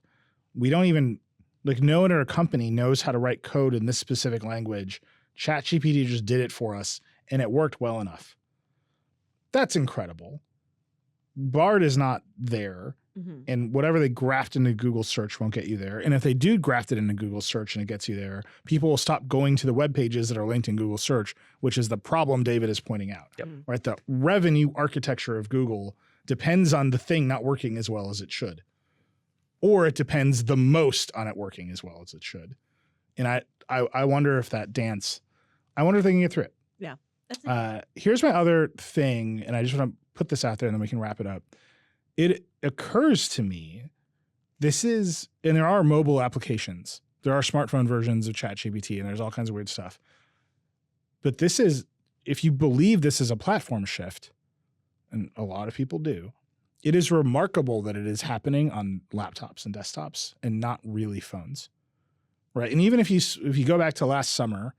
Speaker 1: We don't even, like, no one at our company knows how to write code in this specific language. ChatGPT just did it for us, and it worked well enough. That's incredible. Bard is not there.
Speaker 2: Mhm.
Speaker 1: And whatever they graft into Google search won't get you there. And if they do graft it into Google search and it gets you there, people will stop going to the web pages that are linked in Google search, which is the problem David is pointing out.
Speaker 3: Yep.
Speaker 1: Right? The revenue architecture of Google depends on the thing not working as well as it should. Or it depends the most on it working as well as it should. And I wonder if that dance, I wonder if they can get through it.
Speaker 2: Yeah. That's
Speaker 1: Here's my other thing, and I just want to put this out there and then we can wrap it up. It occurs to me, and there are mobile applications. There are smartphone versions of ChatGPT, and there's all kinds of weird stuff. But this is, if you believe this is a platform shift, and a lot of people do, it is remarkable that it is happening on laptops and desktops and not really phones, right? And even if you go back to last summer,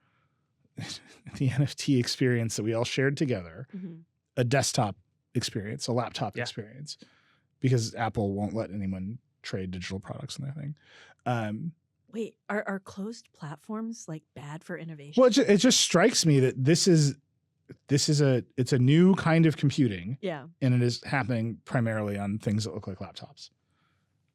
Speaker 1: the NFT experience that we all shared together, a desktop experience, a laptop experience, because Apple won't let anyone trade digital products in their thing.
Speaker 2: Wait, are closed platforms like bad for innovation?
Speaker 1: Well, it just strikes me that it's a new kind of computing.
Speaker 2: Yeah.
Speaker 1: And it is happening primarily on things that look like laptops.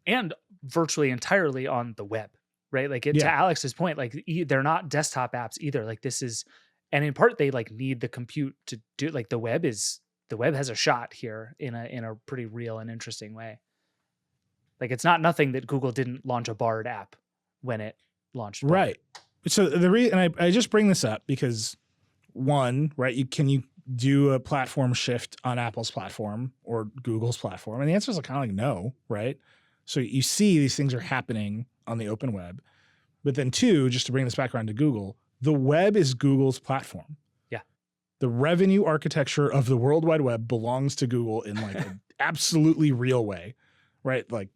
Speaker 3: And virtually entirely on the web, right? Like to Alex's point, like they're not desktop apps either. Like this is, and in part they like need the compute to do, like the web has a shot here in a pretty real and interesting way. Like it's not nothing that Google didn't launch a Bard app when it launched Bard.
Speaker 1: Right. So the reason, and I just bring this up because one, right, can you do a platform shift on Apple's platform or Google's platform? And the answer is kind of like no, right? So you see these things are happening on the open web. But then two, just to bring this back around to Google, the web is Google's platform.
Speaker 3: Yeah.
Speaker 1: The revenue architecture of the World Wide Web belongs to Google in like an absolutely real way, right? Like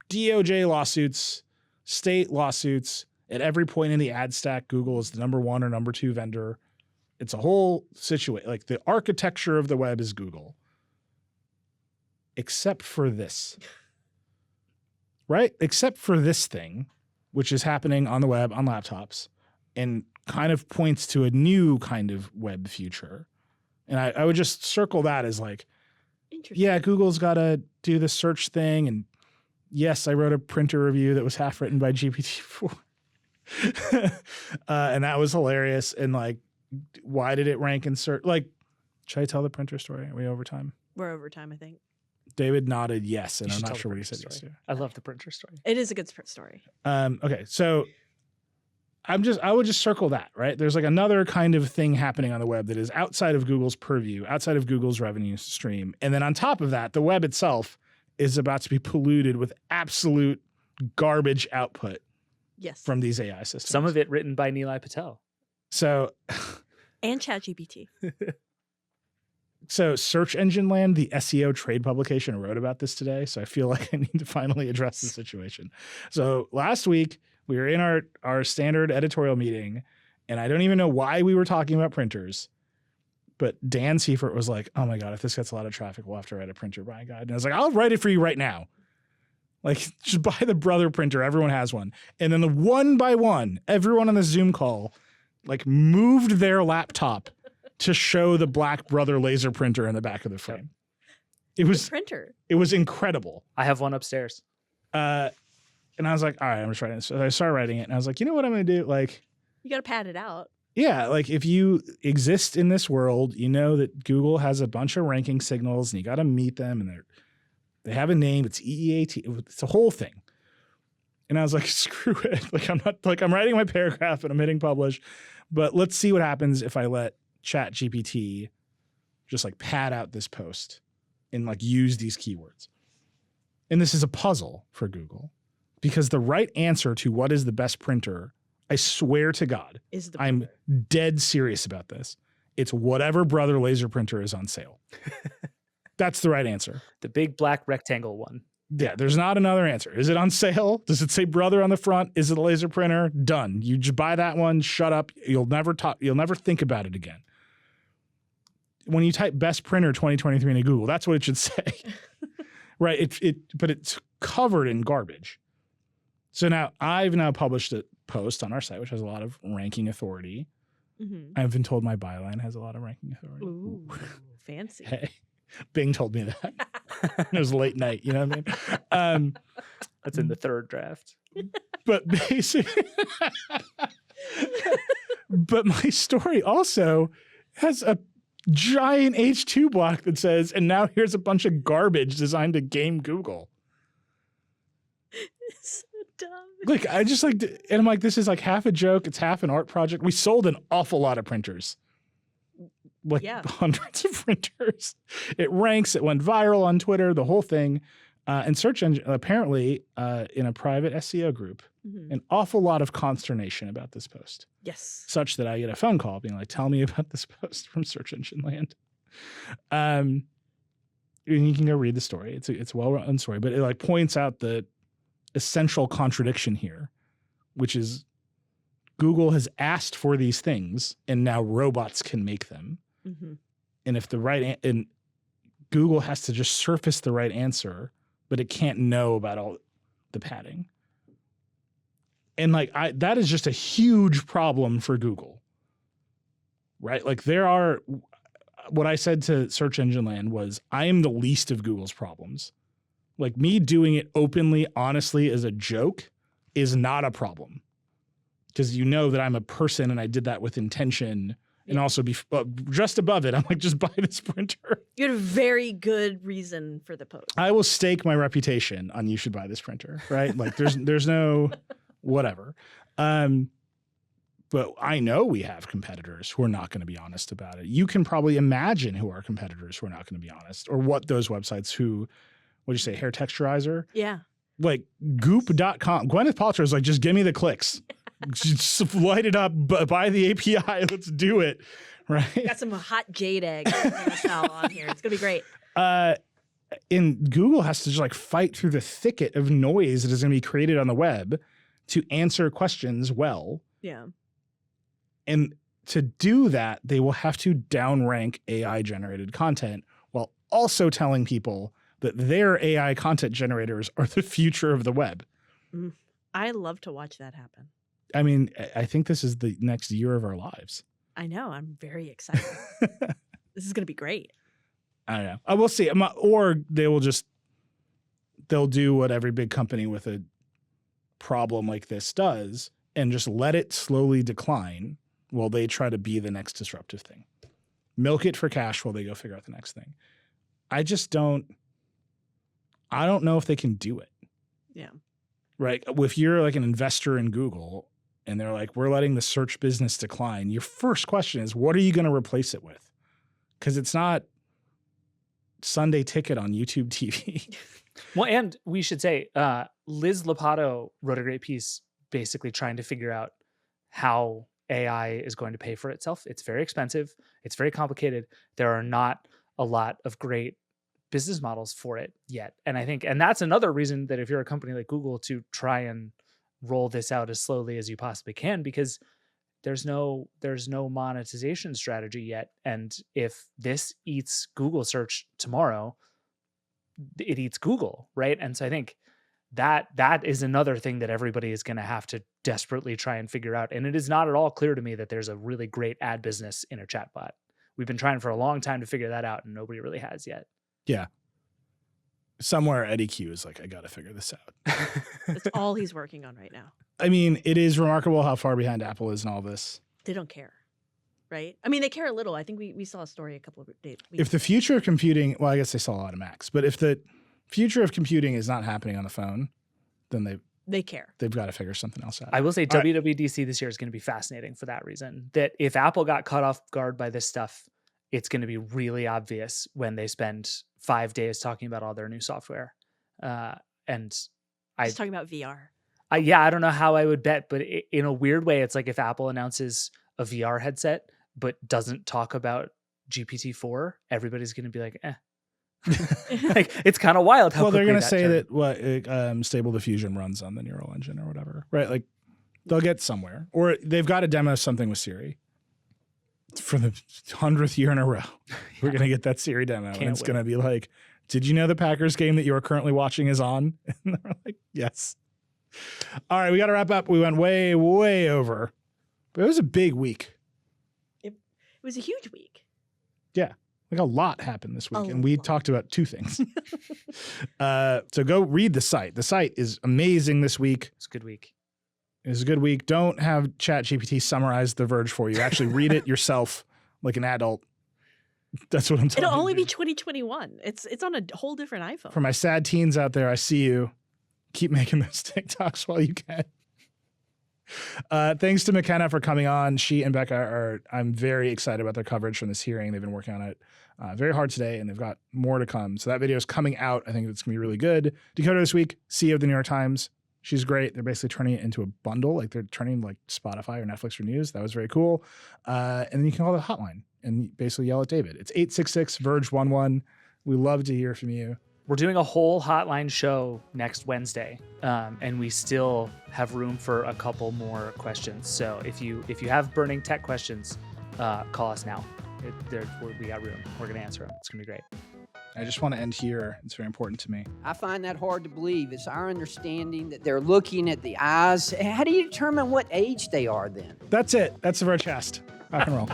Speaker 1: DOJ lawsuits, state lawsuits, at every point in the ad stack, Google is the number one or number two vendor. It's a whole situation. Like the architecture of the web is Google, except for this, right? Except for this thing, which is happening on the web, on laptops, and kind of points to a new kind of web future. And I would just circle that as like, yeah, Google's got to do the search thing. And yes, I wrote a printer review that was half written by GPT-4. And that was hilarious. And like, why did it rank in search? Like, should I tell the printer story? Are we over time?
Speaker 2: We're over time, I think.
Speaker 1: David nodded yes, and I'm not sure what he said yes to.
Speaker 3: I love the printer story.
Speaker 2: It is a good story.
Speaker 1: Okay, so I would just circle that, right? There's like another kind of thing happening on the web that is outside of Google's purview, outside of Google's revenue stream. And then on top of that, the web itself is about to be polluted with absolute garbage output from these AI systems.
Speaker 3: Some of it written by Nilay Patel.
Speaker 1: So,
Speaker 2: and ChatGPT.
Speaker 1: So Search Engine Land, the SEO trade publication, wrote about this today. So I feel like I need to finally address the situation. So last week we were in our standard editorial meeting, and I don't even know why we were talking about printers, but Dan Seifert was like, oh my God, if this gets a lot of traffic, we'll have to write a printer buying guide. And I was like, I'll write it for you right now. Like, just buy the Brother printer. Everyone has one. And then one by one, everyone on the Zoom call like moved their laptop to show the black Brother laser printer in the back of the frame. It was
Speaker 2: printer.
Speaker 1: It was incredible.
Speaker 3: I have one upstairs.
Speaker 1: And I was like, all right, I'm just writing this. So I started writing it, and I was like, you know what I'm going to do? Like,
Speaker 2: you got to pad it out.
Speaker 1: Yeah, like if you exist in this world, you know that Google has a bunch of ranking signals, and you got to meet them, and they have a name. It's EEAT. It's a whole thing. And I was like, screw it. Like I'm writing my paragraph and I'm hitting publish, but let's see what happens if I let ChatGPT just like pad out this post and like use these keywords. And this is a puzzle for Google because the right answer to what is the best printer, I swear to God, I'm dead serious about this. It's whatever Brother laser printer is on sale. That's the right answer.
Speaker 3: The big black rectangle one.
Speaker 1: Yeah, there's not another answer. Is it on sale? Does it say Brother on the front? Is it a laser printer? Done. You just buy that one, shut up. You'll never think about it again. When you type best printer 2023 into Google, that's what it should say. Right? But it's covered in garbage. So now I've published a post on our site, which has a lot of ranking authority. Mm-hmm. I've been told my byline has a lot of ranking authority.
Speaker 2: Ooh, fancy.
Speaker 1: Hey, Bing told me that. It was late night, you know what I mean?
Speaker 3: That's in the third draft.
Speaker 1: But basically, but my story also has a giant H2 block that says, and now here's a bunch of garbage designed to game Google.
Speaker 2: It's so dumb.
Speaker 1: Like, I just like, and I'm like, this is like half a joke. It's half an art project. We sold an awful lot of printers. Like hundreds of printers. It ranks. It went viral on Twitter, the whole thing. And search engine, apparently, in a private SEO group, an awful lot of consternation about this post.
Speaker 2: Yes.
Speaker 1: Such that I get a phone call being like, tell me about this post from Search Engine Land. And you can go read the story. It's a well-run story, but it like points out the essential contradiction here, which is Google has asked for these things and now robots can make them. And if the and Google has to just surface the right answer, but it can't know about all the padding. And like that is just a huge problem for Google. Right? Like what I said to Search Engine Land was, I am the least of Google's problems. Like me doing it openly, honestly, as a joke is not a problem. Because you know that I'm a person and I did that with intention. And also just above it, I'm like, just buy this printer.
Speaker 2: You had a very good reason for the post.
Speaker 1: I will stake my reputation on you should buy this printer, right? Like there's no whatever. But I know we have competitors who are not going to be honest about it. You can probably imagine who are competitors who are not going to be honest, or what those websites who, what'd you say, hair texturizer?
Speaker 2: Yeah.
Speaker 1: Like goop.com. Gwyneth Paltrow is like, just give me the clicks. Just light it up, buy the API, let's do it, right?
Speaker 2: Got some hot jade eggs on here. It's going to be great.
Speaker 1: And Google has to just like fight through the thicket of noise that is going to be created on the web to answer questions well.
Speaker 2: Yeah.
Speaker 1: And to do that, they will have to downrank AI-generated content while also telling people that their AI content generators are the future of the web.
Speaker 2: I love to watch that happen.
Speaker 1: I mean, I think this is the next year of our lives.
Speaker 2: I know. I'm very excited. This is going to be great.
Speaker 1: I don't know. I will see. Or they'll do what every big company with a problem like this does and just let it slowly decline while they try to be the next disruptive thing. Milk it for cash while they go figure out the next thing. I don't know if they can do it.
Speaker 2: Yeah.
Speaker 1: Right. If you're like an investor in Google and they're like, we're letting the search business decline, your first question is, what are you going to replace it with? Because it's not Sunday Ticket on YouTube TV.
Speaker 3: Well, and we should say, Liz Lopato wrote a great piece basically trying to figure out how AI is going to pay for itself. It's very expensive. It's very complicated. There are not a lot of great business models for it yet. And I think, and that's another reason that if you're a company like Google, to try and roll this out as slowly as you possibly can, because there's no monetization strategy yet. And if this eats Google search tomorrow, it eats Google, right? And so I think that is another thing that everybody is going to have to desperately try and figure out. And it is not at all clear to me that there's a really great ad business in a chatbot. We've been trying for a long time to figure that out, and nobody really has yet.
Speaker 1: Yeah. Somewhere Eddie Q is like, I got to figure this out.
Speaker 2: That's all he's working on right now.
Speaker 1: I mean, it is remarkable how far behind Apple is in all this.
Speaker 2: They don't care, right? I mean, they care a little. I think we saw a story a couple of days.
Speaker 1: If the future of computing, well, I guess they saw a lot of Macs, but if the future of computing is not happening on the phone, then
Speaker 2: they care.
Speaker 1: They've got to figure something else out.
Speaker 3: I will say WWDC this year is going to be fascinating for that reason, that if Apple got caught off guard by this stuff, it's going to be really obvious when they spend 5 days talking about all their new software. And
Speaker 2: just talking about VR.
Speaker 3: I don't know how I would bet, but in a weird way, it's like if Apple announces a VR headset, but doesn't talk about GPT-4, everybody's going to be like, like, it's kind of wild how
Speaker 1: they're going to say that Stable Diffusion runs on the neural engine or whatever, right? Like they'll get somewhere, or they've got to demo something with Siri. For the 100th year in a row, we're going to get that Siri demo. And it's going to be like, did you know the Packers game that you are currently watching is on? And they're like, yes. All right, we got to wrap up. We went way, way over. But it was a big week.
Speaker 2: It was a huge week.
Speaker 1: Yeah. Like a lot happened this week,
Speaker 2: A
Speaker 1: and we
Speaker 2: lot.
Speaker 1: talked about 2 things. So go read the site. The site is amazing this week.
Speaker 3: It's a good week.
Speaker 1: It's a good week. Don't have ChatGPT summarize The Verge for you. Actually read it yourself like an adult. That's what I'm telling you.
Speaker 2: It'll only be
Speaker 1: dude.
Speaker 2: 2021. It's on a whole different iPhone.
Speaker 1: For my sad teens out there, I see you. Keep making those TikToks while you can. Thanks to McKenna for coming on. She and Becca I'm very excited about their coverage from this hearing. They've been working on it very hard today, and they've got more to come. So that video is coming out. I think it's going to be really good. Dakota this week, CEO of the New York Times. She's great. They're basically turning it into a bundle. Like they're turning like Spotify or Netflix for news. That was very cool. And then you can call the hotline and basically yell at David. It's 866-VERGE11. We love to hear from you.
Speaker 3: We're doing a whole hotline show next Wednesday, and we still have room for a couple more questions. So if you have burning tech questions, call us now. We got room. We're going to answer them. It's going to be great.
Speaker 1: I just want to end here. It's very important to me.
Speaker 8: I find that hard to believe. It's our understanding that they're looking at the eyes. How do you determine what age they are then?
Speaker 1: That's it. That's the Vergecast. Rock and roll.